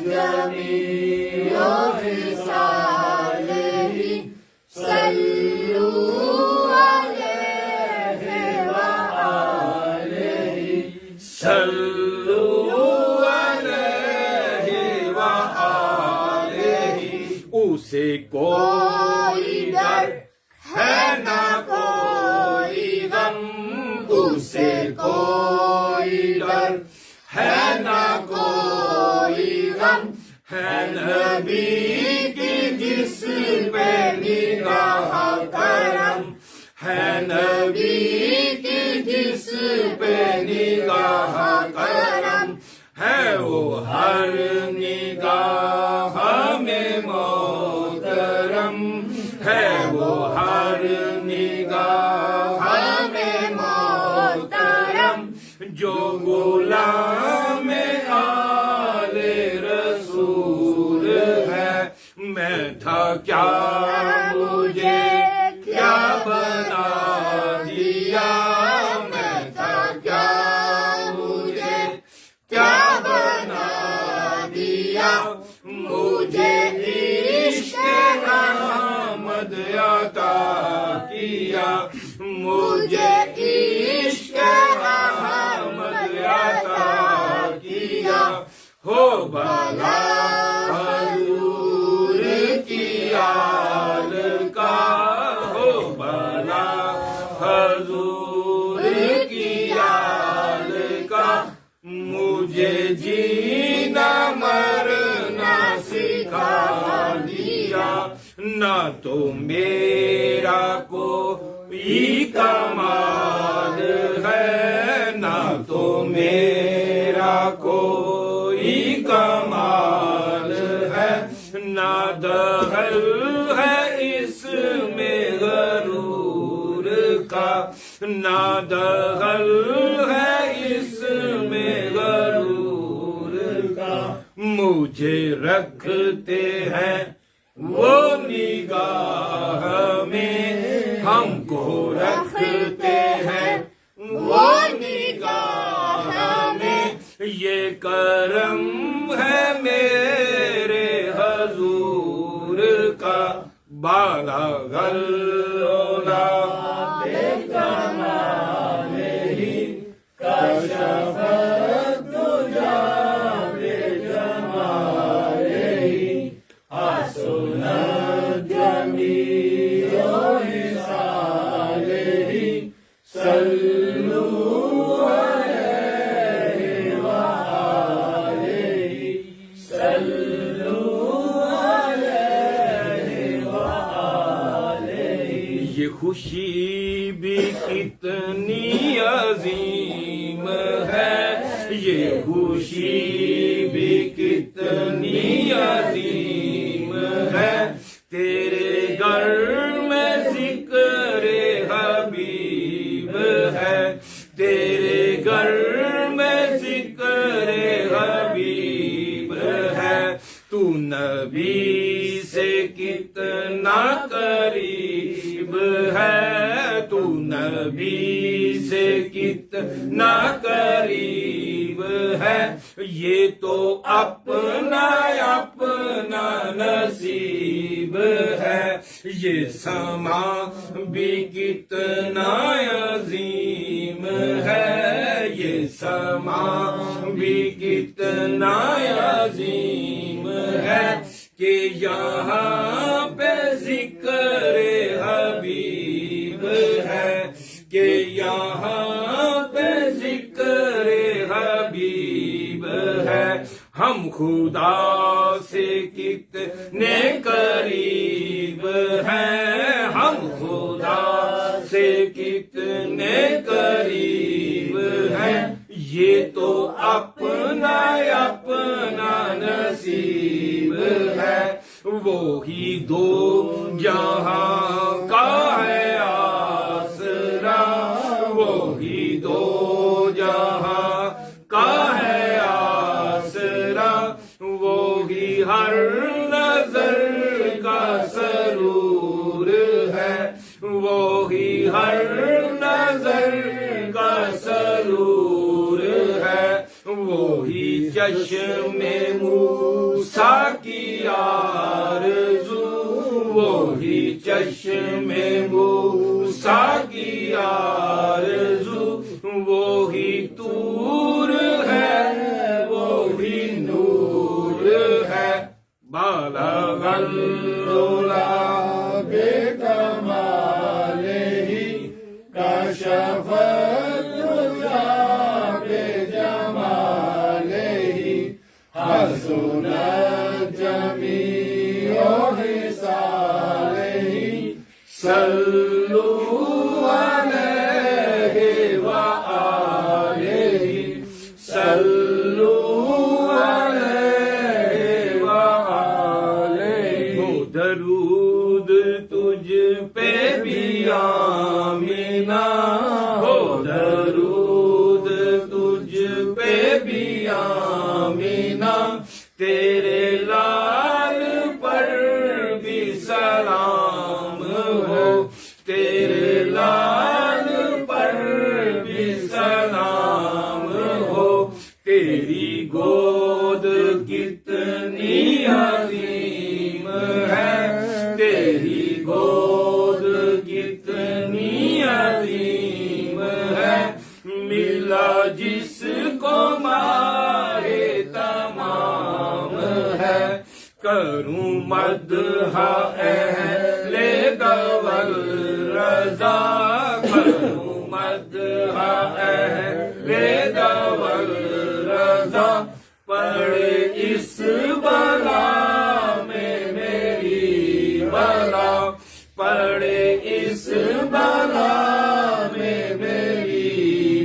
جمیع خصال ہی صلوا علیہ وآلہ صلو علیہ وآلہ اسے کوئی ڈر ہے نہ کوئی غم اسے کوئی ڈر ہے نہ کوئی غم ہے نبی کی جس پہ نگاہ کرم ہے نبی کی جس پہ نگاہ کرم ہے وہ ہر نگاہ میں محترم ہے وہ ہر نگاہ میں محترم جو غلام آل رسول ہے میں تھا کیا مجھے کیا بنا دیا میں تھا کیا مجھے کیا بنا دیا مجھے عشق احمد عطا کیا مجھے عشق احمد عطا کیا ہو بھلا حضور کی آل کا ہو بھلا حضور کی آل کا مجھے جینا مرنا سکھا دیا نہ تو میرا کوئی کمال ہے نہ تو میرا کوئی کمال ہے نہ دخل ہے اس میں غرور کا نہ دخل ہے اس میں غرور کا مجھے رکھتے ہیں وہ نگاہ میں ہم کو رکھتے ہیں وہ نگاہ میں یہ کرم ہے میرے حضور کا بالا غلولا بے کمال ہی کشف الدجى بجمال ہی حسن جمیع خصال ہی صلوا علیہ وآلہ صلوا علیہ خوشی بھی کتنی عظیم ہے، یہ خوشی بھی کتنی عظیم ہے، تیرے گھر میں ذکر حبیب ہے، تیرے گھر میں ذکر حبیب ہے، تو نبی سے کتنا قریب ہے، تو نبی سے کتنا قریب ہے، یہ تو اپنا اپنا نصیب ہے، یہ سما بھی کتنا عظیم ہے، یہ سما بھی کتنا عظیم ہے، کہ یہاں پہ ذکر حبیب ہے، کہ یہاں پہ ذکر حبیب ہے، ہم خدا سے کتنے قریب ہیں، ہم خدا سے کتنے قریب ہیں، یہ تو اپنا اپنا نصیب ہے، وہی دو جہاں کا ہے آسرا، وہی دو جہاں کا ہے آسرا، وہی ہر نظر کا سرور ہے، وہی ہر نظر کا سرور ہے، وہی چشم موسیٰ کی آرزو، وہی چشم موسیٰ کی آرزو، وہی طور ہے، وہی نور ہے، بالغ العلا بکمالہ کشف الدجی بجمالہ، حسنت جمیع خصالہ، صلوا علیہ وآلہ، صلوا علیہ وآلہ، ہو درود تجھ پہ بھی آمینہ، ہو درود تجھ پہ بھی آمینہ، تیرے لال پر بھی سلام ہو، تیرے لال پر بھی سلام ہو، تیری گود کتنی عظیم ہے، تیری گود کتنی عظیم ہے، ملا جس کو ماہ تمام ہے، کروں مدح اہل گول رضا، کروں مدح اہل گول رضا، پڑے اس بلا میں میری بلا، پڑے اس بلا میں میری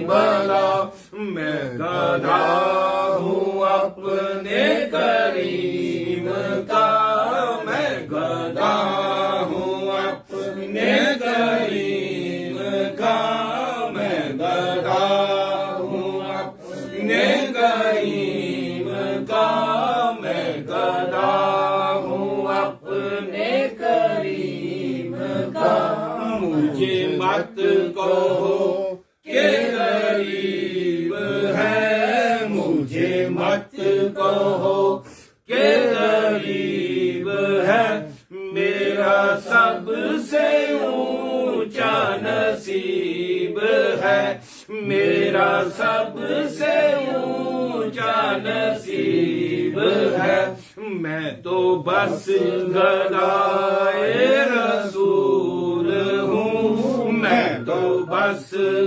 بلا، میں گدھا ہوں اپنے کریم کا، میں گدھا ہوں اپنے کریم کا، میں گدھا ہوں اپنے کریم کا، میں گدھا ہوں اپنے کریم کا، مجھے مت کہو کہ غریب ہے، مجھے مت کہو کہ غریب ہے، میرا سب سے اونچا نصیب ہے، میرا سب سے اونچا نصیب ہے، میں تو بس گدائے رسول ہوں، میں تو بس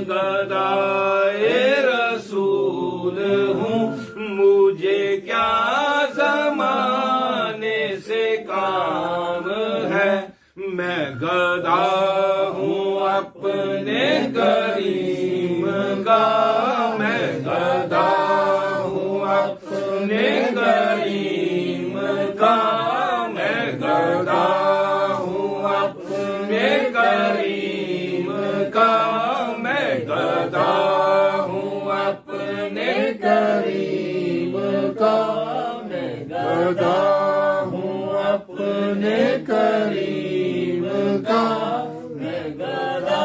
گدائے رسول ہوں، مجھے کیا زمانے سے کام ہے، میں گدھا ہوں کریم کا میں گدا ہوں اپنے کریم کا میں گدا ہوں اپنے کریم کا میں گدا ہوں اپنے کریم کا میں گدا ہوں اپنے کریم کا میں گدا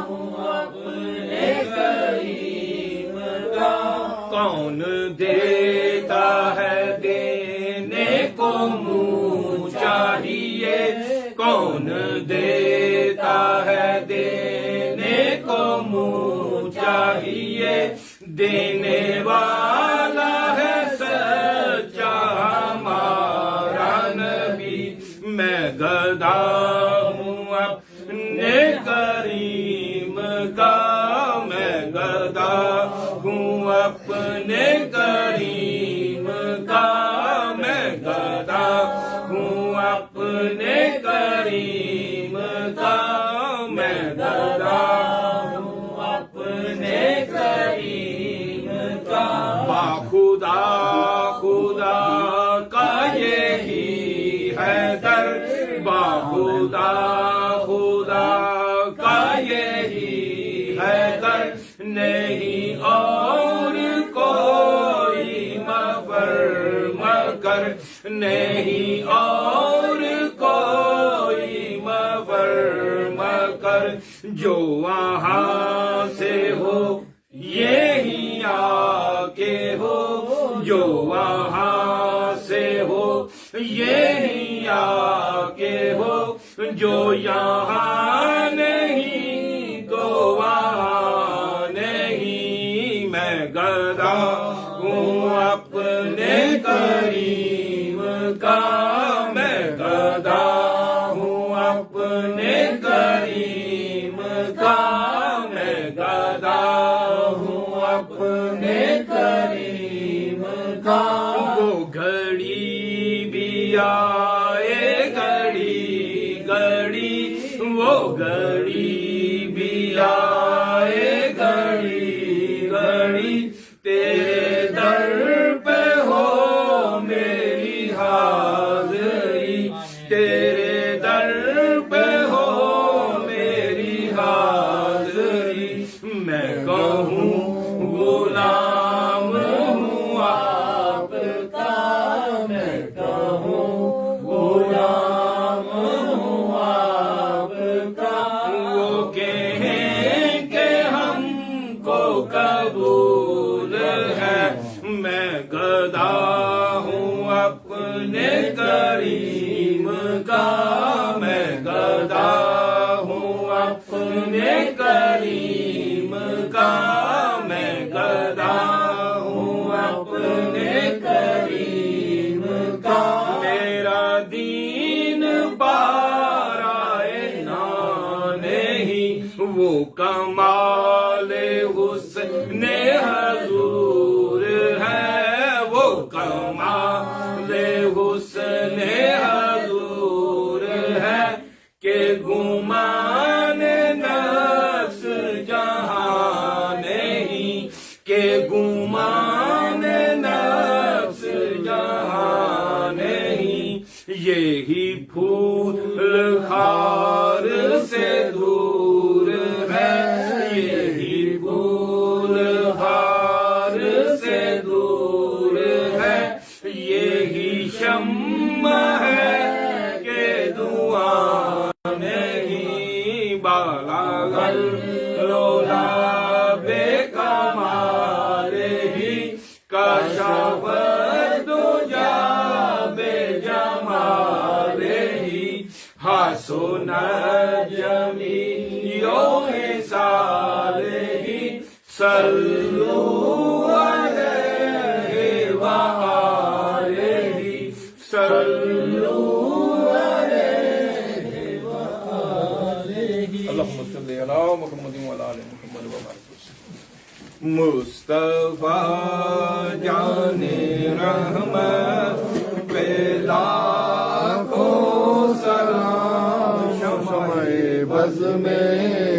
ہوں اپنے کریم کا کون دیتا ہے دینے کو منہ چاہیے کون دیتا ہے دینے کو منہ چاہیے دینے والا ہے سچا ہمارا نبی میں گدا ہوں اپنے کریم کا میں گدا ہوں اپنے کریم کا میں گدا ہوں اپنے کریم کا میں گدا ہوں اپنے کریم کا باخدا خدا کا یہی ہے در باخدا خدا کا یہی ہے در نہیں اور کوئی مفر مکر نہیں اور کوئی مفر مکر جو وہاں سے ہو یہی آ کے ہو جو وہاں سے ہو یہی آ کے ہو جو یہاں نہیں تو وہاں نہیں میں گدا ہوں اپنے کریم کا میں گدا ہوں اپنے کریم کا میں گدا ہوں اپنے کریم کا وہ گھڑی بھی آئے گھڑی گھڑی وہ گھڑی بھی آئے گھڑی گھڑی تیرے در پہ ہو میری حاضری تیرے در پہ ہو میری حاضری میں کہوں غلام ہوں آپ کا میں کہوں غلام ہوں آپ کا وہ کہیں کہ ہم کو قبول ہے میں گدا ہوں اپنے کریم کا میں گدا ہوں اپنے کریم کا میں گدا ہوں اپنے کریم کا میرا دین پارائے نہیں وہ کمال حسن حضور ہے وہ کمال حسن حضور ہے کہ گمان نفس جہاں نہیں کہ گمان نفس جہاں نہیں یہی پھول خار سے دور ہے یہی پھول خار سے دور ہے یہی شمع ہے کہ دعا نہیں بالا گل لولا بے کمال ہی کشف دجا بے جمال ہی حسن جمیع حسال ہی صلو علیہ وآلہ صلو علیہ وآلہ اللهم صل على محمد وعلى آل محمد وبارك وسلم مصطفیٰ جان رحمت پہ لاکھوں سلام شمع بز میں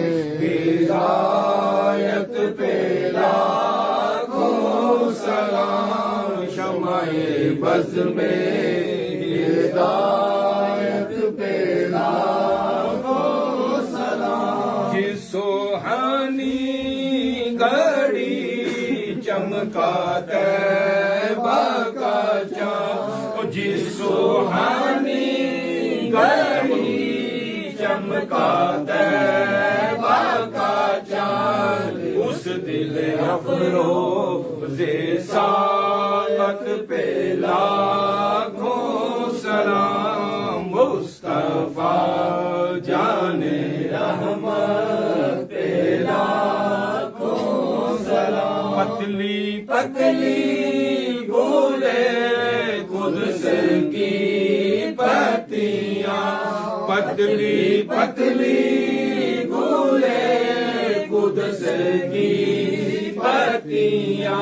بز میں ہدایت پہ لاکھوں سلام جس سوہانی گھڑی چمکا طیبہ کا چاند جس سوہانی گھڑی چمکا طیبہ کا چاند اس دل افروز ساعت پہ لاکھوں سلام مصطفیٰ جان رحمت پہ لاکھوں سلام پتلی پتلی گولے قدس کی پتیاں پتلی پتلی گولے قدس کی پتیاں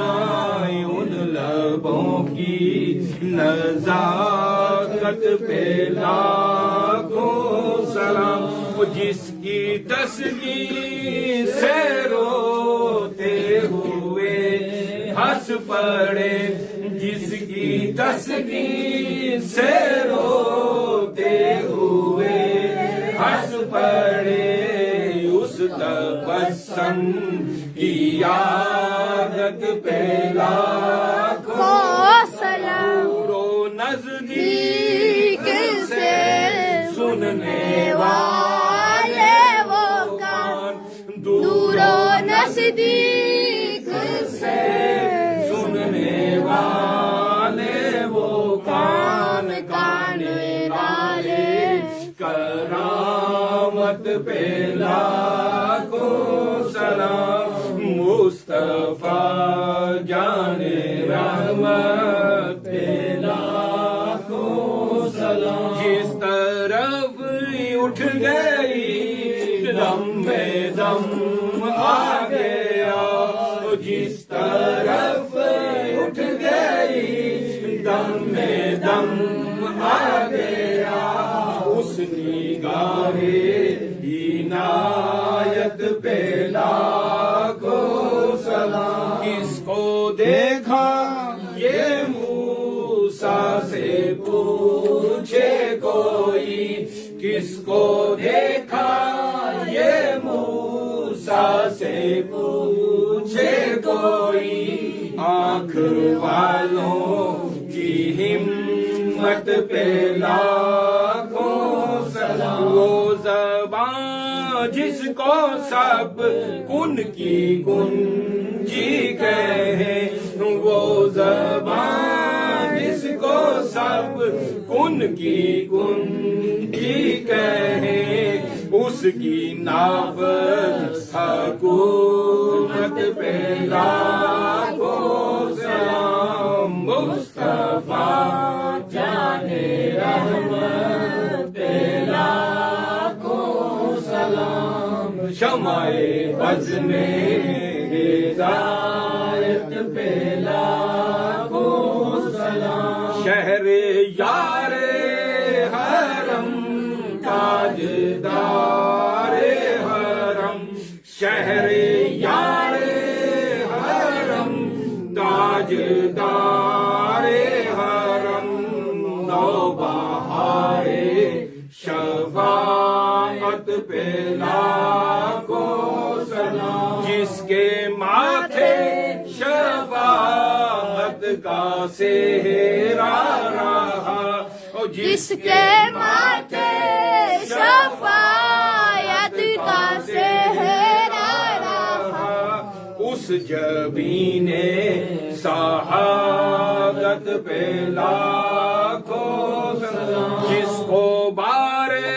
ان لبوں کی نزاکت پہ لاکھوں سلام جس کی تسبیح سے روتے ہوئے ہنس پڑے جس کی تسبیح سے روتے ہوئے ہنس پڑے اس تبسم کی عادت پہ لاکھوں سلام رو نزدیک سے سننے والے وہ کان دور و نزدیک سے سننے والے وہ کان کان والے کرامت پہ لاکھوں سلام مصطفیٰ جان رحمت پہ لاکھوں سلام جس طرف اٹھ گئی دم میں دم آ گیا جس طرف اٹھ گئی دم میں دم آ گیا اس نگاہ عنایت پہ لاکھوں سلام کس کو دیکھا یہ موسیٰ سے پوچھے کوئی کس کو دیکھا یہ موسیٰ سے پوچھے کوئی آنکھ والوں کی ہمت پہ لاکھوں سلام وہ زبان جس کو سب کن کی کنجی کہے وہ زبان جس کو سب کن کی کنجی کہے اس کی نافذ حکومت پہ لاکھوں سلام مصطفیٰ جان رحمت پہ لاکھوں سلام شمع بز میں ہدایت پہ لاکھوں سلام شہر یار حرم تاجدار حرم شہر یار حرم تاجدار حرم نوبہار شفاعت پہ لاکھوں سلام جس کے ماتھے شفاعت کا سہرا رہا جس کے ماتھے شفاعت کا سہرا رہا اس جبین سعادت پہ لاکھوں سلام جس کو بارے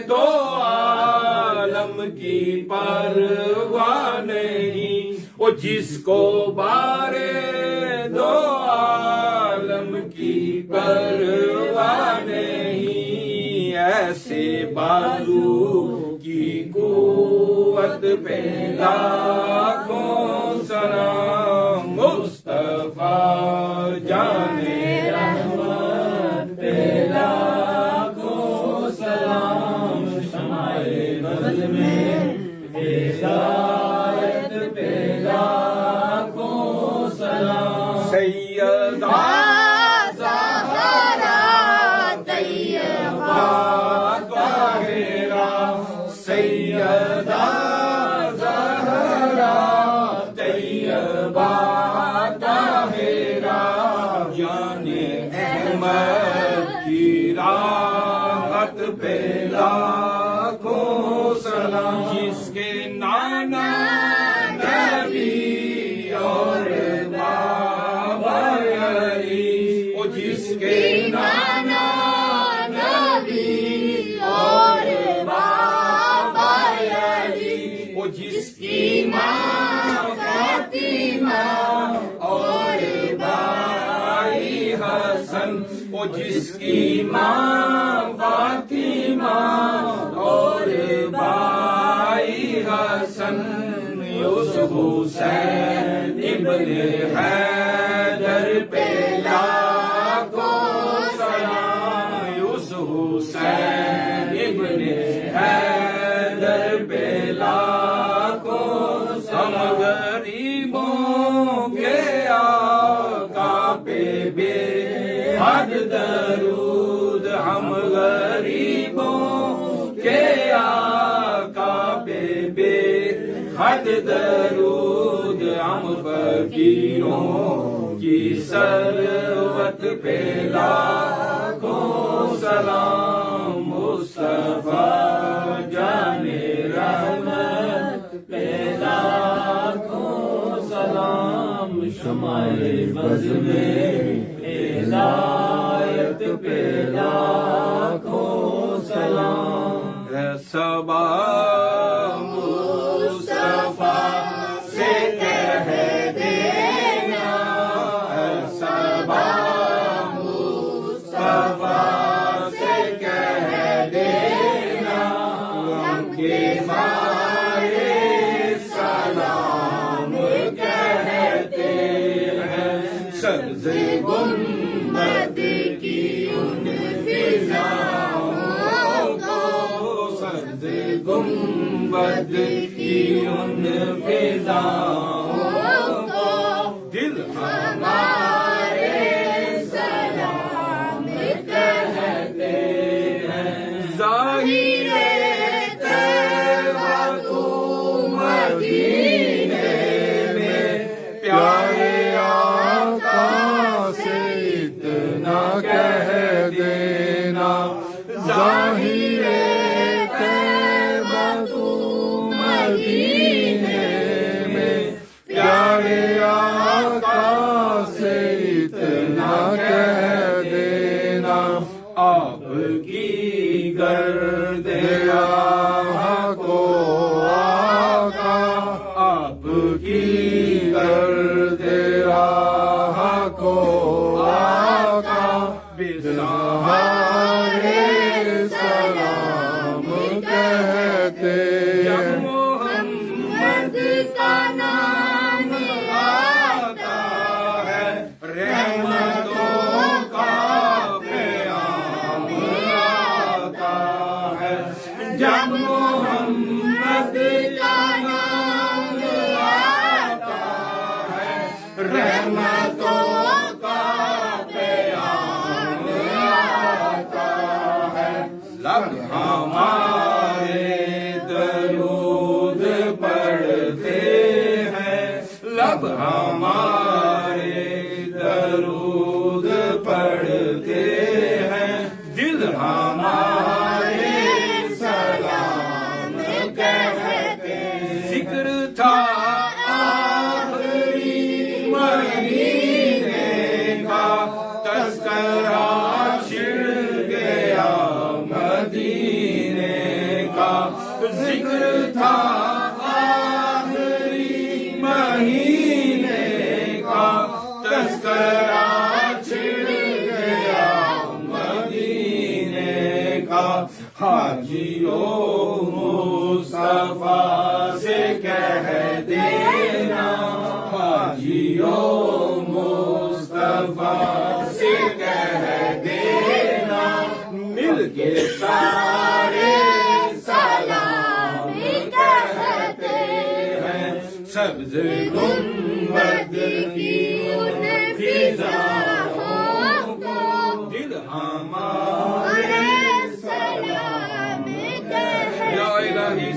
دو عالم کی پرواہ نہیں وہ جس کو بارے دو عالم کی پرواہ نہیں ایسے بازو کی قوت پہ لاکھوں سلام مصطفیٰ جان رحمت پہ لاکھوں سلام شمع بز میں ہدایت پہ لاکھوں سلام سیدہ رحمت کی راحت پہ لاکھوں سلام جس کے نانا نبی اور بابا علی وہ جس کے نانا نبی اور بابا علی وہ جس کی ماں فاطمہ اور بھائی حسن وہ جس کی ماں فاطمہ اور بھائی حسن یوسف حسین ابن حیدر پہ لاکھوں سلام یوسف حسین ابن حیدر پہ لاکھوں سلام غریبوں کے آقا پہ بے حد درود ہم غریبوں کے آقا پہ بے حد درود ہم فقیروں کی ثروت پہ لاکھوں سلام مصطفیٰ جان رحمت پہ لاکھوں سلام شمع بز میں ہدایت پہ لاکھوں سلام ہے صبا مصطفیٰ سے کہہ دینا ہے صبا مصطفیٰ سے کہہ دینا ہم کے مارے سلام کہتے ہیں سبز گنبد کی ان فضاؤں کو سبز گنبد کی ان فضاؤں کو دل ہمارے سلام کہتے ہیں ظاہر تیرا تو مدینے میں پیارے آقا سے اتنا کہہ دینا ظاہر تیرا تو مدینے میں پیارے آقا سے اتنا کہہ دینا آپ کی گرد راہ کو آقا آپ کی گرد راہ کو آقا بسہارے سلام کہتے ہیں محمد کا نام آتا ہے رحمتوں کا پیام آتا ہے جب محمد کا نام آتا ہے رحمتوں کا پیام آتا ہے لب ہمارے درود پڑھتے ہیں لب ہمارے درود پڑھتے ہیں دل ہمارے سلام کہتے ہیں ذکر تھا آخری مہینے کا تذکرہ چھڑ گیا مدینے کا ذکر تھا آخری مہینے کا تذکرہ چھڑ گیا مدینے کا حاجیوں مصطفیٰ سے کہہ دینا حاجیوں مصطفیٰ سے کہہ دینا مل کے سارے سلام کہتے ہیں سبز گنبد کی ان فضاؤں کو دل ہمارے سلام کہتے ہیں یا الہی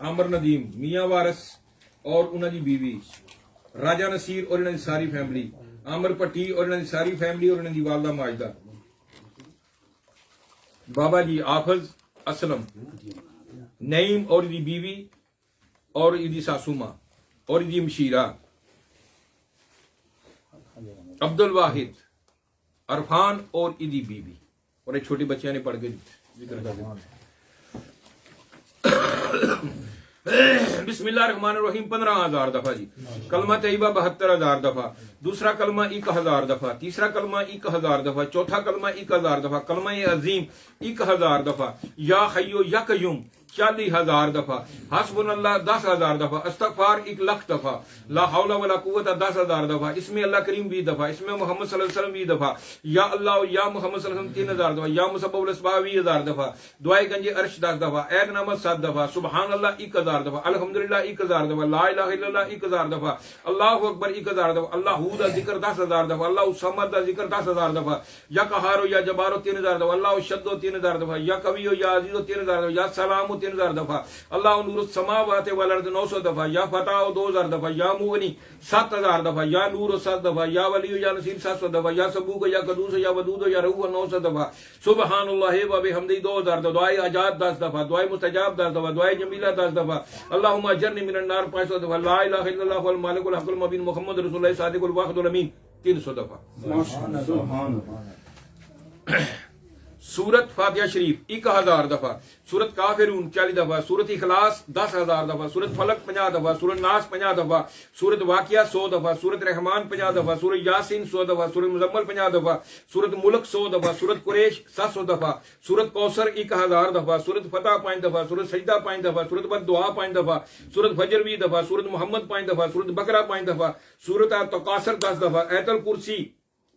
عامر ندیم، میاں وارث اور انہوں دی بیوی، راجہ نصیر اور انہوں دی ساری فیملی، عامر پٹی اور انہوں دی ساری فیملی اور انہوں دی والدہ ماجدہ، بابا جی حافظ اسلم، نعیم اور دی بیوی اور دی ساسو ماں اور دی مشیرہ، عبد الواحد، عرفان اور دی بیوی، اور ایک چھوٹے بچیاں نے پڑھ کے ذکر کر دیا۔ بسم اللہ الرحمن الرحیم 15,000 دفعہ جی، کلمہ طیبہ 72,000 دفعہ، دوسرا کلمہ 1,000 دفعہ، تیسرا کلمہ 1,000 دفعہ، چوتھا کلمہ 1,000 دفعہ، کلمہ عظیم 1,000 دفعہ، یا حیو یا قیوم 40,000 دفعہ، حسبنا اللہ 10,000 دفعہ، استغفار 1,00,000 دفعہ، لا حول ولا قوت 10,000 دفعہ، اس میں اللہ کریم 20 دفعہ، اس میں محمد صلی اللہ علیہ وسلم 20 دفعہ، یا اللہ یا محمد صلی اللہ علیہ وسلم 3,000 دفعہ، یا مسبب الاسباح 20,000 دفعہ، دعائے گنج عرش 10 دفعہ، عید نامہ 7 دفعہ، سبحان اللہ 1,000 دفعہ، الحمدللہ 1,000 دفعہ، لا الہ الا اللہ 1,000 دفعہ، اللہ اکبر 1,000 دفعہ، اللہ دا ذکر 10,000 دفعہ، اللہ الصمد دا ذکر 10,000 دفعہ، یا قہار یا جبار 3,000 دفعہ، اللہ شد 3,000 دفعہ، یا قوی یا عزیز 3,000 دفعہ، یا سلام 3,000 دفعہ، اللہ نور السماوات والارض 900 دفعہ، یا فتح 2,000 دفعہ، یا مغنی 7,000 دفعہ، یا نور 7 دفعہ، یا ولی یا نصیر 700 دفعہ، یا سبوک یا قدوس یا ودود یا رؤوف 900 دفعہ، سبحان اللہ و بحمدہ 2,000 دفعہ، دعائے حاجات 10 دفعہ، دعائے مستجاب 10 دفعہ، دعائے جمیلہ 10 دفعہ، اللہم اجرنی من النار 500 دفعہ، لا الہ الا اللہ المالک الحق المبین محمد رسول اللہ صادق الواحد الامین 300 دفعہ۔ سورت فاتحہ شریف 1,000 دفعہ، سورت کافرون 40 دفعہ، سورت اخلاص 10,000 دفعہ، سورت فلق 50 دفعہ، سورت ناس 50 دفعہ، سورت واقعہ 100 دفعہ، سورت رحمان 50 دفعہ، سورت یاسین 100 دفعہ، سورت مزمل 50 دفعہ، سورت ملک 100 دفعہ، سورت قریش 700 دفعہ، سورت کوثر 1,000 دفعہ، سورت فتح 5 دفعہ، سورت سجدہ 5 دفعہ، سورت بد دعا 5 دفعہ، سورت فجر 20 دفعہ، سورت محمد 5 دفعہ، سورت بقرہ 5 دفعہ، سورت تکاثر 10 دفعہ، آیت الکرسی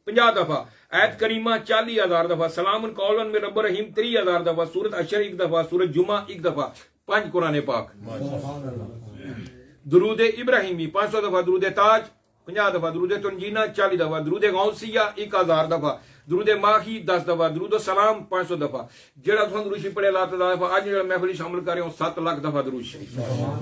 50 دفعہ، آیت کریمہ 40,000 دفعہ، سلام قولا من رب الرحیم 30,000 دفعہ، سورت اشر 1 دفعہ، سورت جمعہ 1 دفعہ، 5 قرآن پاک، درود ابراہیمی 500 دفعہ، درود تاج 50 دفعہ، درود تنجینہ 40 دفعہ، درود غوثیہ 1,000 دفعہ، درود ماہی 10 دفعہ، درود السلام 500 دفعہ، جڑا تساں درود شریف پڑھے اللہ تعالی دفعہ، اج جڑا محفل شامل کر رہے ہوں 7 لاکھ دفعہ درود شریف۔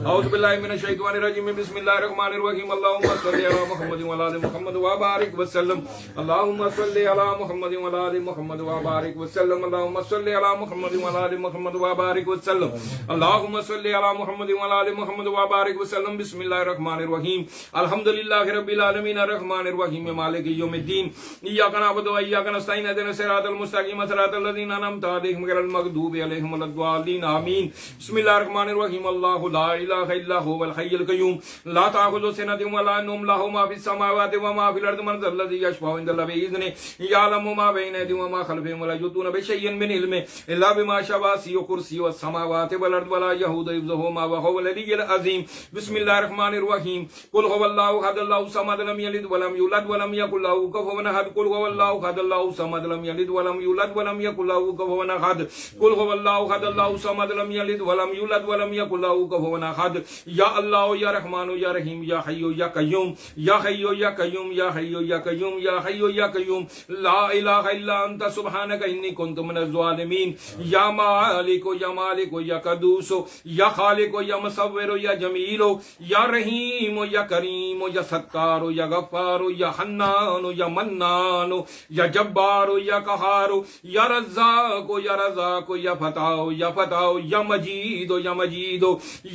اعوذ باللہ من الشیطان الرجیم، بسم اللہ الرحمن الرحیم، اللہم صلی علی محمد وعلی آل محمد وبارک وسلم، اللہم صلی علی محمد وعلی آل محمد وبارک وسلم، اللہم صلی علی محمد وعلی آل محمد وبارک وسلم، اللہم صلی علی محمد وعلی آل محمد وبارک وسلم، بسم اللہ الرحمن الرحیم، الحمدللہ رب العالمین الرحمن الرحیم مالک یوم الدین، ایاک نعبد و ایاک نستعین اهدنا الصراط المستقیم صراط الذین انعمت علیہم غیر المغضوب علیہم ولا الضالین آمین۔ بسم اللہ الرحمن الرحیم، اللہ لا الہ الا هو الحی القیوم لا تأخذہ سنۃ ولا نوم، لہ ما فی السماوات وما فی الارض، من ذا الذی یشفع عنده بإذنہ، یعلم ما بین ایدیہم وما خلفہم، ولا یحیطون بشیء من علمہ الا بما شاء، وسع کرسیہ السماوات والارض ولا یئوده حفظہما وهو العلی العظیم۔ بسم اللہ الرحمن الرحیم، قل هو اللہ احد اللہ الصمد لم یلد ولم یولد ولم یکن له کفوا احد، قل هو اللہ احد اللہ الصمد لم یلد ولم یولد ولم یکن له کفوا احد، قل هو اللہ احد اللہ الصمد لم یلد ولم یولد ولم یکن له کفوا احد، یا اللہ یا رحمان یا رحیم یا حی یا قیوم، یا حی یا قیوم، یا حی یا قیوم، یا حی یا قیوم، لا الہ الا انت سبحانک انی کنت من الظالمین، یا مالک یا مالک یا قدوس یا خالق یا مصور یا جمیل یا رحیم یا کریم یا ستار یا غفار یا حنان یا منان یا جبار یا قہار یا رزاق یا رزاق یا فتح یا فتح یا مجید یا مجید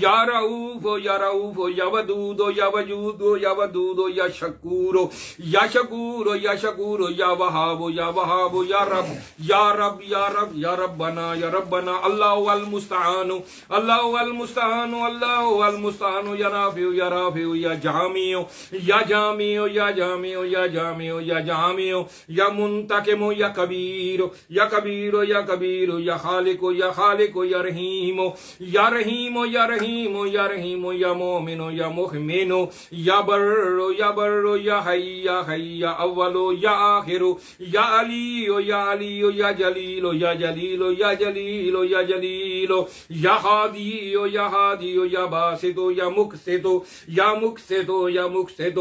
یا رؤوف یا رؤوف یا ودود یا وجود یا ودود یا شکور یا شکور یا شکور یا وہاب یا وہاب یا رب یا رب یا رب یا ربنا یا ربنا، اللہ المستعان اللہ المستعان اللہ المستعان، یا رافع یا رافع یا جامع یا جامع یا جامع یا جامع یا جامع یا منتقم یا کبیر یا کبیر یا کبیر یا خالق یا خالق یا رحیم یا رحیم یا رحیم یا رحیم یا مومن یا مؤمن یا بر یا بر یا حی یا حی یا اول یا آخر یا علی یا علی یا جلیل یا جلیل یا جلیل یا جلیل یا ہادی یا ہادی یا باسط یا مقسط یا مقسط یا مقسط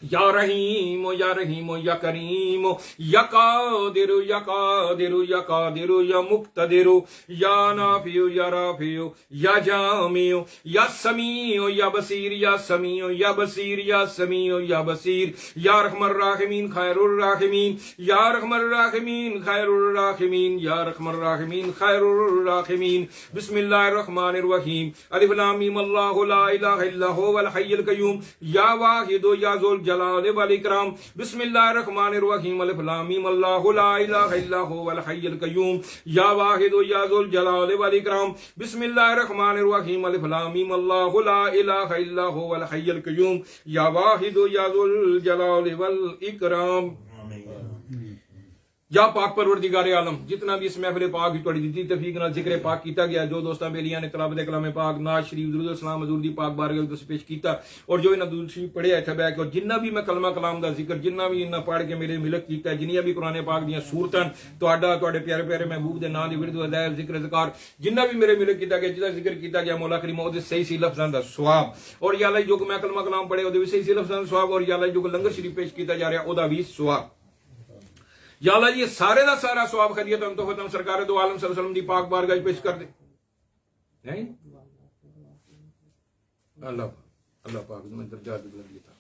یا رحیم یا رحیم یا کریم یا قادر یا قادر یا قادر یا مقتدر یا نافع یا رافع یا جامع یا سمیع یا بصیر یا سمیع یا بصیر یا سمیع یا بصیر یا رحم الراحمین خیر الراحمین یا رحم الراحمین خیر الراحمین یا رحم الراحمین خیر الراحمین بسم اللہ الرحمن الرحیم الف لام میم اللہ لا الہ الا هو الحی القیوم یا واحد یا ذو جلال والاکرام بسم اللہ الرحمن الرحیم الف لام میم اللہ لا الہ الا هو الحی القیوم یا واحد یا ذو الجلال والاکرام بسم اللہ الرحمن الرحیم الف لام میم اللہ لا الہ الا هو الحی القیوم یا واحد یا ذو الجلال والاکرام. یا پاک پروردگار عالم جتنا بھی اس محفل پاک کی توڑی دیتی تفیق نال ذکر پاک کیتا گیا جو دوستاں بیلیاں نے تلاوت کلام پاک نعت شریف درود السلام حضور دی پاک بارگاہ وچ پیش کیتا اور جو انہاں درود شریف پڑھیا ایتھے بیٹھ کے اور جنہ بھی میں کلمہ کلام دا ذکر جنہ بھی انہاں پڑھ کے میرے ملک کیتا ہے جنیاں بھی قرآن پاک دیاں سورتاں تواڈے پیارے پیارے محبوب دے نام دی ورد ودائع ذکر ذکر جنہ بھی میرے ملک کیتا گیا جدا ذکر کیتا گیا مولا کریم او دے صحیح صحیح لفظاں دا ثواب اور یا اللہ جو میں کلمہ کلام پڑھے او دے صحیح صحیح لفظاں دا ثواب اور یا اللہ جو لنگر شریف پیش کیتا جا رہا او دا بھی ثواب. یا اللہ جی یہ سارے دا سارا ثواب خدیت ہم تو ختم سرکار دو عالم صلی اللہ علیہ وسلم دی پاک بارگاہ پیش کر دے. نہیں اللہ پاک میں درجات بلند تھا.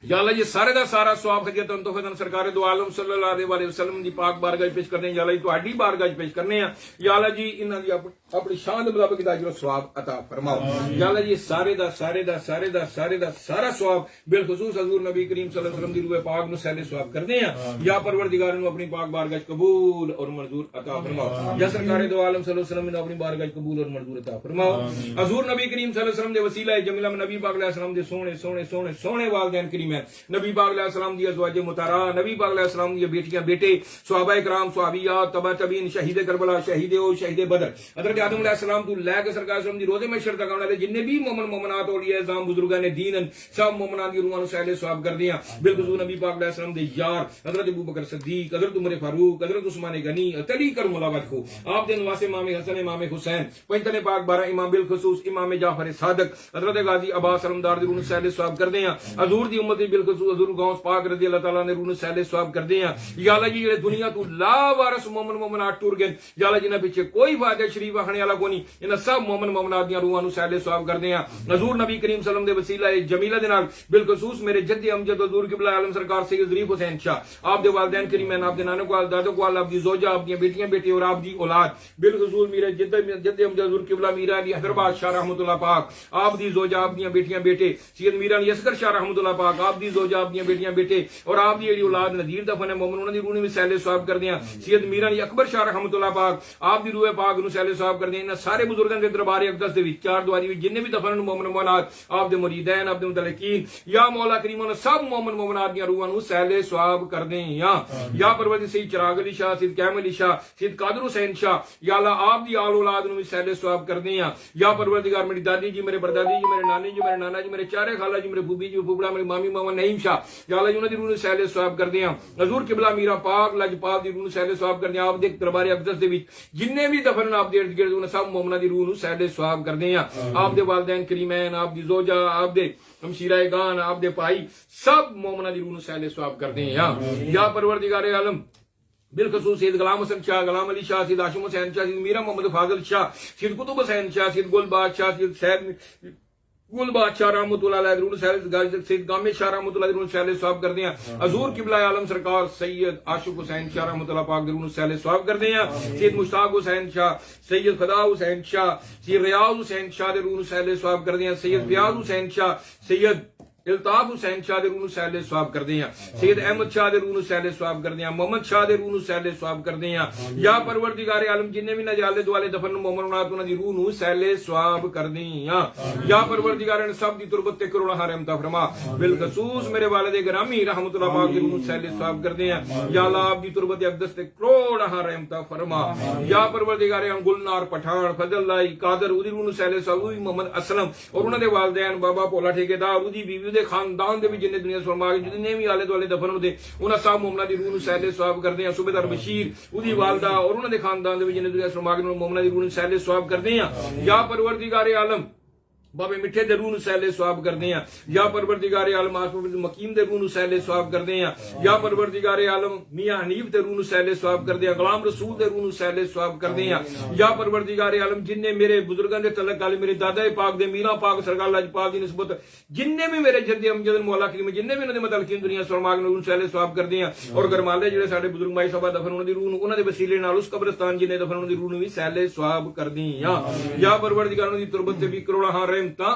یا اللہ یہ سارے دا سارا ثواب خدیت ہم تو ختم سرکار دو عالم صلی اللہ علیہ وسلم دی پاک بارگاہ پیش کر دیں. یا اللہ تہاڈی بارگاہ پیش کرنے ہیں. یا اللہ جی انہاں دی اپنی شان دے مطابق دا اجر و ثواب عطا فرماؤ. یا اللہ جی سارے دا سارا ثواب بالخصوص حضور نبی کریم صلی اللہ علیہ وسلم دی روح پاک نو سہل ثواب کرنے ہیں. یا پروردگار نو اپنی پاک بارگاہ قبول اور منظور عطا فرماؤ. یا سرکار دو عالم صلی اللہ علیہ وسلم نے اپنی بارگاہ قبول اور منظور عطا فرماؤ. حضور نبی کریم صلی اللہ علیہ وسلم دے وسیلہ جمیلہ نبی پاک علیہ السلام دے سونے سونے سونے سونے والدین کریم ہیں. نبی پاک علیہ السلام دی ازواج مطہرہ نبی پاک علیہ السلام دی بیٹیاں بیٹے صحابہ کرام صحابیات تبع تابعین شہید کربلا شہید او شہید بدر حضرت آدم علیہ السلام تو لے کے سرکار وسلم دی روزے محشر تک آنے والے جننے بھی مومن مومنات اولیاء اعظام بزرگان دین سب مومنان دی روحاں نو سہل ثواب کر دیاں. بالخصوص نبی پاک علیہ السلام دے یار حضرت ابوبکر صدیق حضرت عمر فاروق حضرت عثمان غنی علی کرم اللہ وجہہ آپ دے نواسے امام حسن امام حسین پنجتن پاک 12 امام بالخصوص امام جعفر صادق حضرت غازی عباس علمدار دی روح نو سہل ثواب کر دیاں. حضور دی امت دی بالخصوص حضور غوث پاک رضی اللہ تعالیٰ نے روح سہل ثواب کر دے ہیں. یا اللہ جی دنیا تو لا وارث مومن مومنات ٹور گئے. یا اللہ جنہاں پیچھے کوئی فائدہ شریف آخنے والا کوئی نہیں. انہاں سب مومن مومنات دیاں روحاں نو سہل ثواب کر دے ہیں. حضور نبی کریم صلی اللہ علیہ وسلم دے وسیلہ جمیلہ دے نال بالخصوص میرے جد امجد حضور قبلہ عالم سرکار سید ظریف حسین شاہ آپ دے والدین کریمین آپ دے نانو کو دادو کو آپ دی زوجہ آپ دی بیٹیاں بیٹے اور آپ دی اولاد بالخصوص میرے جد امجد حضور قبلہ میرا علی حیدرآباد شاہ رحمۃ اللہ پاک آپ دی زوجہ آپ دی بیٹیاں بیٹے سید میرا علی اصغر شاہ رحمۃ اللہ پاک آپ دی زوجہ آپ دی بیٹیاں بیٹے اور آپ دی اولاد نذیر دفن مومن انہاں دی روح میں سہل ثواب کر دیاں. سید میران علی اکبر شاہ رحمۃ اللہ پاک آپ دی روح پاک نو سہل ثواب کر دیاں. انہاں سارے بزرگاں دے دربار اقدس دے وچ چار دواری وچ جننے بھی دفن مومن مومنات آپ دے مریدین آپ دے متعلقین یا مولا کریم نے سب مومن مومنات دی روحاں نو سہل ثواب کر دیاں. یا پروردگار سید چراغ علی شاہ سید کیمل علی شاہ سید قادر حسین شاہ یا اللہ آپ دی آل اولاد نو سہل ثواب کر دیاں. یا پروردگار میری دادی جی میرے پردادی جی میرے نانی جی میرے نانا جی میرے چارے خالہ جی میرے پھوپھی جی پھوپھڑا میری مامی ماما نعیم شاہ یا اللہ انہاں دی روح نو سہل ثواب کر دیاں. حضور قبلہ میرا پاک لجپال دی روح نو سہل ثواب کر دیاں. آپ دے دربار اقدس دے وچ جننے بھی دفن آپ دے ارد گرد انہاں سب مومناں دی روح نو سہل ثواب کر دیاں. آپ دے والدین کریمین آپ دی زوجہ آپ دے ہمشیرہ گان آپ دے بھائی سب مومناں دی روح نو سہل ثواب کر دیاں. یا پروردگار عالم بالخصوص سید غلام حسن شاہ غلام علی شاہ سید ہاشم حسین شاہ سید میرا محمد فاضل شاہ سید قطب حسین شاہ سید گل بادشاہ سید سید گل بادشاہ رحمۃ اللہ علیہ درون سید گامے شاہ رحمۃ اللہ درون سہل ثواب کر دیاں. حضور قبلہ عالم سرکار سید عاشق حسین شاہ رحمۃ اللہ پاک درون سہل ثواب کر دیاں. سید مشتاق حسین شاہ سید خدا حسین شاہ سید ریاض حسین شاہ درون سہل ثواب کر دیاں. سید ریاض حسین شاہ سید الطاف حسین شاہ دے روح سہل ثواب کر دیاں. سید احمد شاہ دے روح سہل ثواب کر دیاں. محمد شاہ دے روح سہل ثواب کر دیاں. یا پروردگار عالم جننے بھی نجالے دوالے دفن مومنات انہاں دی روح نو سہل ثواب کر دیاں. یا پروردگار نے سب دی تربت تے کروڑا رحمت فرما بالخصوص میرے والد گرامی رحمت اللہ پاک دی روح سہل ثواب کر دیاں. یا اللہ آپ دی تربت اقدس تے کروڑا رحمت فرما. یا پروردگار گلنار پٹھان فضل اللہ قادر دی روح سہل ثواب محمد اسلم اور انہاں دے والدین بابا پولا ٹھیکیدار دی بیوی دے خاندان دے بھی جننے دنیا فرما کے جتنے بھی آلے دوالے دفن ہوندے انہاں سب مومناں دی روح نو سہل ثواب کردے ہیں. صوبیدار بشیر اودی والدہ اور انہاں دے خاندان دے بھی جننے دنیا فرما کے مومناں دی روح نو سہل ثواب کردے ہیں. یا پروردگار عالم ਬਾਬੇ ਮਿੱਠੇ ਦੇ ਰੂਹ ਨੂੰ ਸੈਲੇ ਸਵਾਬ ਕਰਦੇ ਆ ਜਾਂ ਪਰਵਰਦੀਗਾਰ ਆਲਮ ਆਸਮਾਨ ਮਕੀਮ ਦੇ ਰੂਹ ਨੂੰ ਸੈਲੇ ਸਵਾਬ ਕਰਦੇ ਆ ਜਾਂ ਪਰਵਰਦੀਗਾਰ ਆਲਮ ਮੀਆਂ ਹਨੀਫ ਦੇ ਰੂਹ ਨੂੰ ਸੈਲੇ ਸਵਾਬ ਕਰਦੇ ਆ ਗੁਲਾਮ ਰਸੂਲ ਦੇ ਰੂਹ ਨੂੰ ਸੈਲੇ ਸਵਾਬ ਕਰਦੇ ਆ ਜਾਂ ਪਰਵਰਦੀਗਾਰ ਆਲਮ ਜਿੰਨੇ ਮੇਰੇ ਬਜ਼ੁਰਗਾਂ ਦੇ ਤਲਕ ਵਾਲੇ ਮੇਰੇ ਦਾਦਾ ਪਾਕ ਦੇ ਮੀਰਾਂ ਪਾਕ ਸਰਕਾਰ ਲਾਜਪਾਲ ਦੀ ਨਿਸਬਤ ਜਿੰਨੇ ਵੀ ਮੇਰੇ ਜੱਦੇ ਅਮਜਦ ਮੌਲਾ ਕਰੀਮ ਜਿੰਨੇ ਵੀ ਉਹਨਾਂ ਦੇ ਮਤਲਕੀਨ ਦੁਨੀਆ ਸਰਮਾਗ ਨੂੰ ਸੈਲੇ ਸਵਾਬ ਕਰਦੇ ਆ ਔਰ ਗਰਮਾਲੇ ਜਿਹੜੇ ਸਾਡੇ ਬਜ਼ੁਰਗ ਮਾਈ ਸਭਾ ਦਫਨ ਉਹਨਾਂ ਦੀ ਰੂਹ ਨੂੰ ਉਹਨਾਂ ਦੇ ਵਸੀਲੇ ਨਾਲ ਉਸ ਕਬਰਸਤਾਨ ਜਿੰਨੇ ਦਫਨ ਉਹਨਾਂ ਦੀ ਰੂਹ ਨੂੰ ਵੀ ਸੈਲੇ ਸਵਾਬ ਕਰਦੀ ਆ ਜਾਂ ਪਰਵਰਦੀਗਾਰ ਉਹਨਾਂ ਦੀ ਤੁਰਬਤ ਤੇ ਵੀ ਕਰੋੜਾਂ ਹਾਂ ਰਹਿਮਤਾਂ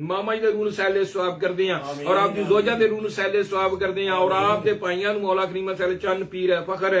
ਮਾਮਾ ਜੀ ਦੇ ਰੂਹ ਨੂੰ ਸੈਲੇ ਸਵਾਬ ਕਰਦੇ ਆ ਔਰ ਆਪ ਦੀ ਜ਼ੋਜਾ ਦੇ ਰੂਹ ਨੂੰ ਸੈਲੇ ਸਵਾਬ ਕਰਦੇ ਆ ਔਰ ਆਪ ਦੇ ਭਾਈਆਂ ਨੂੰ ਮੌਲਾ ਕਰੀਮ ਸੈਲੇ ਚੰਨ ਪੀਰ ਹੈ ਫਖਰ ਹੈ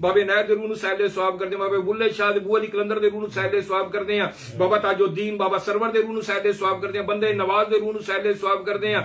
ਬਾਬੇ ਨਾਇਰ ਦੇ ਰੂਹ ਨੂੰ ਸੈਲੇ ਸਵਾਬ ਕਰਦੇ ਆ ਬਾਬੇ ਬੁੱਲੇ ਸ਼ਾਹ ਦੇ ਬੂ ਅਲੀ ਕਲੰਦਰ ਦੇ ਰੂਹ ਨੂੰ ਸੈਲੇ ਸਵਾਬ ਕਰਦੇ ਆ ਬਾਬਾ ਤਾਜੁੱਦੀਨ ਬਾਬਾ ਸਰਵਰ ਦੇ ਰੂਹ ਨੂੰ ਸੈਲੇ ਸਵਾਬ ਕਰਦੇ ਆ ਬੰਦੇ ਨਵਾਜ਼ ਦੇ ਰੂਹ ਨੂੰ ਸੈਲੇ ਸਵਾਬ ਕਰਦੇ ਆ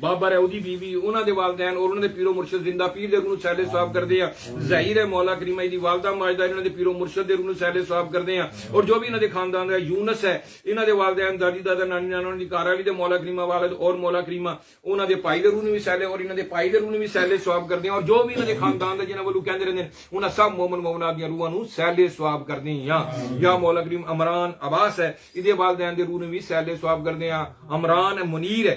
ਬਾਬਾ ਹੈ ਉਹਦੀ ਬੀਵੀ, ਉਹਨਾਂ ਦੇ ਵਾਲਦੈਨ ਔਰ ਉਹਨਾਂ ਦੇ ਪੀਰੋ ਮੁਰਸ਼ਿਦ ਜ਼ਿੰਦਾ ਪੀਰ ਦੇ ਰੂਹ ਨੂੰ ਸੈਲੇ ਸਵਾਬ ਕਰਦੇ ਆ। ਜ਼ਾਹਿਰ ਹੈ ਮੌਲਾ ਕਰੀਮ ਦੀ ਵਾਲਦਾ ਮਾਜਦਾ ਇਹਨਾਂ ਦੇ ਪੀਰੋ ਮੁਰਸ਼ਿਦ ਦੇ ਰੂਹ ਨੂੰ ਸੈਲੇ ਸਵਾਬ ਕਰਦੇ ਆ। ਔਰ ਜੋ ਵੀ ਇਹਨਾਂ ਦੇ ਖਾਨਦਾਨ ਦਾ ਯੂਨਸ ਹੈ, ਇਹਨਾਂ ਦੇ ਵਾਲਦੈਨ ਦਾਦੀ ਦਾਦਾ ਨਾਨੀ ਨਾਨਾ ਦੀ ਘਰ ਵਾਲੀ ਦੇ ਮੌਲਾ ਕਰੀਮਾ ਵਾਲਦ ਔਰ ਮੌਲਾ ਕਰੀਮਾ ਉਹਨਾਂ ਦੇ ਭਾਈ ਦੇ ਰੂਹ ਨੂੰ ਵੀ ਸੈਲੇ ਔਰ ਇਹਨਾਂ ਦੇ ਭਾਈ ਦੇ ਰੂਹ ਨੂੰ ਵੀ ਸੈਲੇ ਸਵਾਬ ਕਰਦੇ ਆ। ਔਰ ਜੋ ਵੀ ਇਹਨਾਂ ਦੇ ਖਾਨਦਾਨ ਦੇ ਜਿਹਨਾਂ ਵੱਲੋਂ ਕਹਿੰਦੇ ਰਹਿੰਦੇ ਨੇ ਉਹਨਾਂ ਸਭ ਮੋਮਨ ਮੋਮਨਾਤ ਦੀਆਂ ਰੂਹਾਂ ਨੂੰ ਸੈਲੇ ਸਵਾਬ ਕਰਦੇ ਆ। ਜਾਂ ਮੌਲਾ ਕਰੀਮ ਅਮਰਾਨ ਅਬਾਸ ਹੈ, ਇਹਦੇ ਵਾਲਦੈਨ ਦੇ ਰੂਹ ਨੂੰ ਵੀ ਸੈਲੇ ਸਵਾਬ ਕਰਦੇ ਆ। ਅਮਰਾਨ ਮੁਨੀਰ ਹੈ,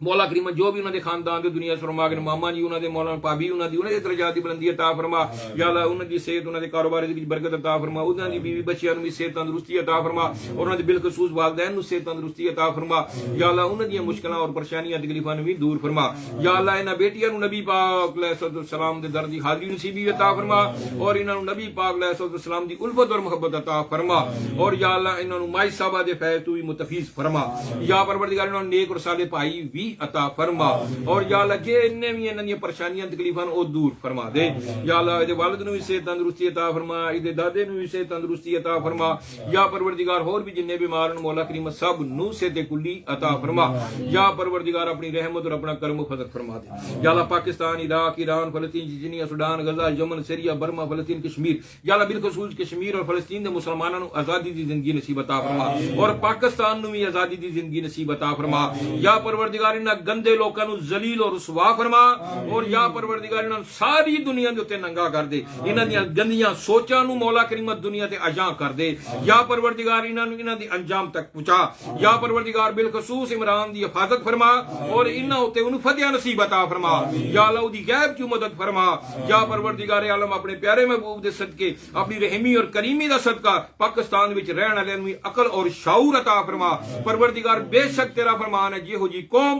مولا کریم جو بھی انہوں نے خاندان دے دنیا فرما کے ماما جی انہوں نے مولا بھابی انہوں نے درجات دی بلندی عطا فرما یا اللہ انہوں دی صحت انہوں دے کاروبار دی برکت عطا فرما انہوں دی بیوی بچیاں نوں بھی صحت تندرستی عطا فرما اور انہوں دے بالخصوص والدین نوں صحت تندرستی عطا فرما یا اللہ انہوں دی مشکلاں اور پریشانیاں تکلیفاں نوں بھی دور فرما یا اللہ انہاں بیٹیاں نوں نبی پاک علیہ الصلوۃ والسلام دے در دی حاضری نصیبی عطا فرما اور انہاں نوں نبی پاک علیہ الصلوۃ والسلام دی الفت اور محبت عطا فرما اور یا اللہ انہاں نوں مائی صاحبہ دے فیض تو بھی متفیض فرما یا پروردگار انہاں نوں نیک اور صالح بھائی بھی عطا فرما اور یا اللہ جے انہیں بھی انہاں دی پریشانیاں تکلیفاں او دور فرما دے یا اللہ دے والد نوں بھی صحت تندرستی عطا فرما دے دادے نوں بھی صحت تندرستی عطا فرما یا پروردگار اور بھی جننے بیمار ہیں مولا کریم سب نوں صحت کلی عطا فرما یا پروردگار اپنی رحمت اور اپنا کرم و فضل فرما دے یا اللہ پاکستان عراق ایران فلسطین چچنیا سوڈان غزہ یمن سیریا برما فلسطین کشمیر یا اللہ بالخصوص کشمیر اور فلسطین دے مسلماناں نوں آزادی دی زندگی نصیب عطا فرما اور پاکستان نوں بھی آزادی دی زندگی نصیب عطا فرما یا پروردگار انہاں گندے لوکاں نوں ذلیل اور رسوا فرما اور یا پروردگار انہاں ساری دنیا دے اوتے ننگا کر دے انہاں دی گندیاں سوچاں نوں مولا کریم دنیا تے اجاں کر دے یا پروردگار انہاں دی انجام تک پہنچا یا پروردگار بالخصوص عمران دی حفاظت فرما اور انہاں اوتے انہوں فتح نصیب عطا فرما یا اللہ دی غیب کی مدد فرما یا پروردگار عالم اپنے پیارے محبوب دے صدقے اپنی رحمی اور کریمی دا صدقہ پاکستان وچ رہن والے نوں عقل اور شعور عطا فرما پروردگار بے شک تیرا فرمان ہے جہو جی قوم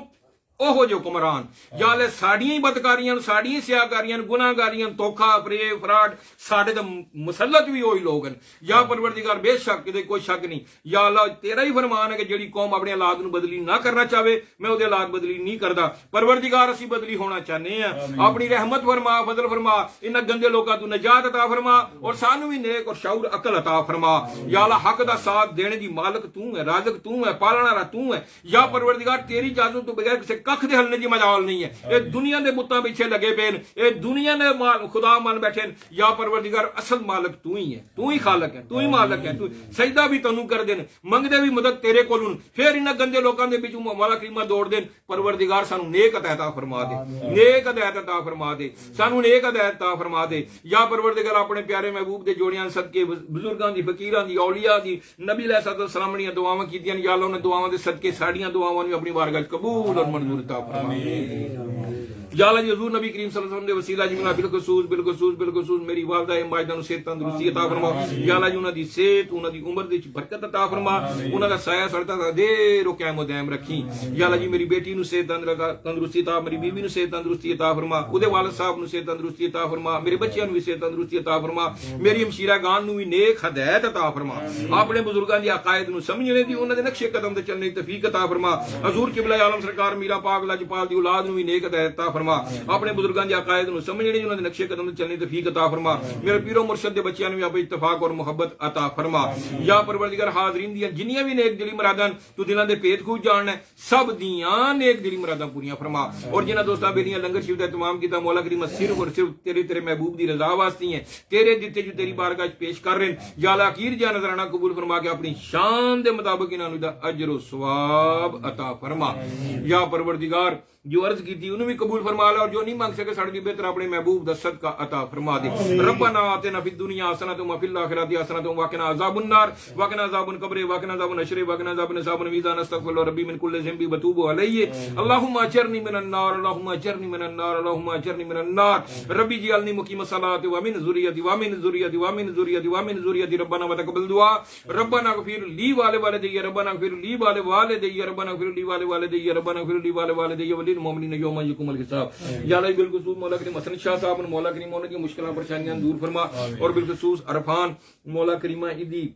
اوہو جو حکمران یا اللہ ساڑیاں بدکاریاں ساڑیاں سیاکاریاں گناہگاریاں توکھا فریب فراڈ ساڑے دا مسلط بھی ہوئی لوگ ہیں یا پروردگار بے شک دے کوئی شک نہیں یا اللہ تیرا ہی فرمان ہے کہ جڑی قوم اپنے حالات نوں بدلی نہ کرنا چاہے میں اودے حالات بدلی نہیں کردا پروردگار اسی بدلی ہونا چاہنے ہیں اپنی رحمت فرما فضل فرما انہاں گندے لوکاں تو نجات عطا فرما اور سانو بھی نیک اور شعور عقل عطا فرما یا اللہ حق دا ساتھ دینے دی مالک تو ہے رازق تو ہے پالنا والا تو ہے یا پروردگار تیری اجازت تو بغیر کسی کھ دے ہلنے دی مجال نہیں ہے اے دنیا دے بتاں پیچھے لگے پے اے دنیا نے خدا مان بیٹھے یا پروردگار اصل مالک تو ہی ہے تو ہی خالق ہے تو ہی مالک ہے تو سجدہ بھی تینوں کر دین منگدے بھی مدد تیرے کولوں پھر انہاں گندے لوکاں دے وچوں مولا کریم دوڑ دین پروردگار سانو نیک عطا فرما دے نیک عطا فرما دے سانو نیک عطا فرما دے یا پروردگار اپنے پیارے محبوب دے جوڑیاں صدقے بزرگاں دی فقیراں دی اولیاء دی نبی علیہ الصلوۃ والسلام نے دعاواں کیتیاں یا اللہ نے دعاواں دے صدقے ساڈیاں دعاواں نوں اپنی بارگاہ قبول اور منظور عطا فرما یا اللہ جی حضور نبی کریم صلی اللہ علیہ وسلم دے وسیلہ جی میں بالخصوص میری والدہ ماجدہ نوں صحت تندرستی عطا فرما یا اللہ جی انہاں دی صحت انہاں دی عمر دے وچ برکت عطا فرما انہاں دا سایہ سڑتا دیر و قائم و دائم رکھی یا اللہ جی میری بیٹی نوں صحت تندرستی عطا میری بیوی نوں صحت تندرستی عطا فرما اودے والد صاحب نوں صحت تندرستی عطا فرما میرے بچیاں نوں بھی صحت تندرستی عطا فرما میری ہمشیرہ گان نوں بھی نیک ہدایت عطا فرما اپنے بزرگاں دی عقائد نوں سمجھنے دی انہاں دے نقشے قدم تے چلنے دی توفیق عطا فرما حضور قبلہ عالم سرکار میرا پاک لاجپال دی اولاد نوں بھی نیک ہدایت عطا فرما اپنے بزرگاں دی عقائد نوں سمجھنے دی انہاں دے نقشے قدم تے چلنے دی توفیق عطا فرما میرے پیرو مرشد دے بچیاں نوں بھی اپنے اتفاق اور محبت عطا فرما یا پروردگار حاضرین دی جنیاں بھی نیک دلی مراداں تو دلاں دے پیت خوب جاننا سب دیاں نیک دلی مراداں پوریاں فرما اور جنہاں دوستاں بیلیاں لنگر شریف دا اہتمام کیتا مولا کریم صرف اور صرف تیرے محبوب دی رضا واسطے ہیں تیرے دتے جو تیری بارگاہ وچ پیش کر رہے ہیں یا اللہ اخیر جا نظرانہ قبول فرما کے اپنی شان دے مطابق انہاں نوں دا اجر و ثواب عطا فرما یا پروردگار جو عرض کی تھی انہوں بھی قبول فرما لے اور جو نہیں مانگ سکے ساڑی دی بہتر اپنے محبوب دا صدقہ عطا فرما دے ربنا آتنا فی الدنیا حسنۃ وفی الآخرۃ حسنۃ وقنا عذاب النار وقنا عذاب القبر وقنا عذاب الحشر وقنا عذاب الحساب المیزان استغفر اللہ ربی من کل ذنب وتوب علیہ اللهم اجرنی من النار اللهم اجرنی من النار اللهم اجرنی من النار ربی جعلنی مقیم الصلاۃ ومن ذریتی ومن ذریتی ومن ذریتی ومن ذریتی ربنا وتقبل دعا ربنا اغفر لی والدی ربنا اغفر لی والدی ربنا اغفر لی والدی ربنا اغفر لی والدی المؤمنین یوم یقوم الحساب یا اللہ بالخصوص مولا کریم حسن شاہ صاحب مولا کریم انہاں دی مشکلاں پریشانیاں دور فرما اور بالخصوص عرفان مولا کریمہ ایدی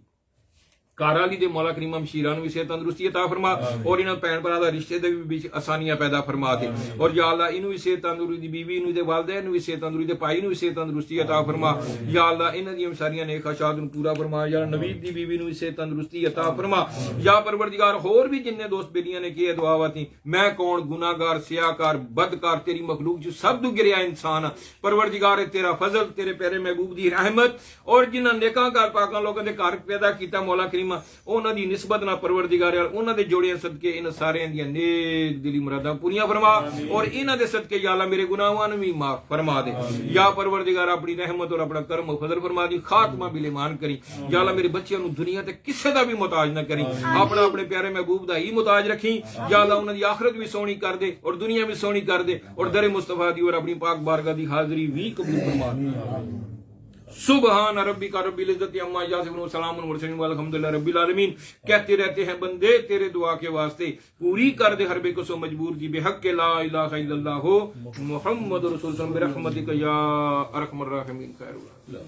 کارالی دے مولا کریم ہمشیران بھی صحت تندرستی عطا فرما اور انہاں بہن بھرا دا رشتے دے وچ آسانیاں پیدا فرما دے اور یا اللہ انہوں بھی صحت تندرستی بیوی نوں دے والدین نوں بھی صحت تندرستی دے بھائی نوں بھی صحت تندرستی عطا فرما یا اللہ انہاں دی ساریاں نیک خواہشات نوں پورا فرما یا نوید دی بیوی نوں بھی صحت تندرستی عطا فرما یا پروردگار اور بھی جننے دوست بیلیاں نے کیے دعا تھی میں کون گناہگار سیاہکار بدکار تیری مخلوق جو سب تو گریا انسان پروردگار تیرا فضل تیرے پیارے محبوب دی رحمت اور جنہاں نیکاں کار پاکاں لوگاں دے گھر پیدا کیتا مولا کریم کریمہ انہاں دی نسبت نہ پروردگار انہاں دے جوڑیاں صدقے ان سارے دیاں نیک دلی مراداں پوریاں فرما اور انہاں دے صدقے یا اللہ میرے گناہاں نوں بھی معاف فرما دے یا پروردگار اپنی رحمت اور اپنا کرم و فضل فرما دی خاتمہ بھی ایمان کری یا اللہ میرے بچیاں نوں دنیا تے کسے دا بھی محتاج نہ کری اپنا اپنے پیارے محبوب دا ہی محتاج رکھی یا اللہ انہاں دی آخرت بھی سونی کر دے اور دنیا بھی سونی کر دے اور در مصطفیٰ دی اور اپنی پاک بارگاہ دی حاضری بھی قبول فرما دے سبحان ربک رب العزت عما یصفون وسلام المرسلین والحمدللہ رب العالمین کہتے رہتے ہیں بندے تیرے دعا کے واسطے پوری کر دے ہر بے کسو مجبور کی بحق لا الہ الا اللہ محمد رسول اللہ برحمتک یا ارحم الراحمین خیر لا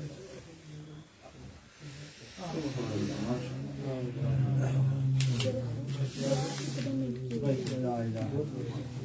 الہ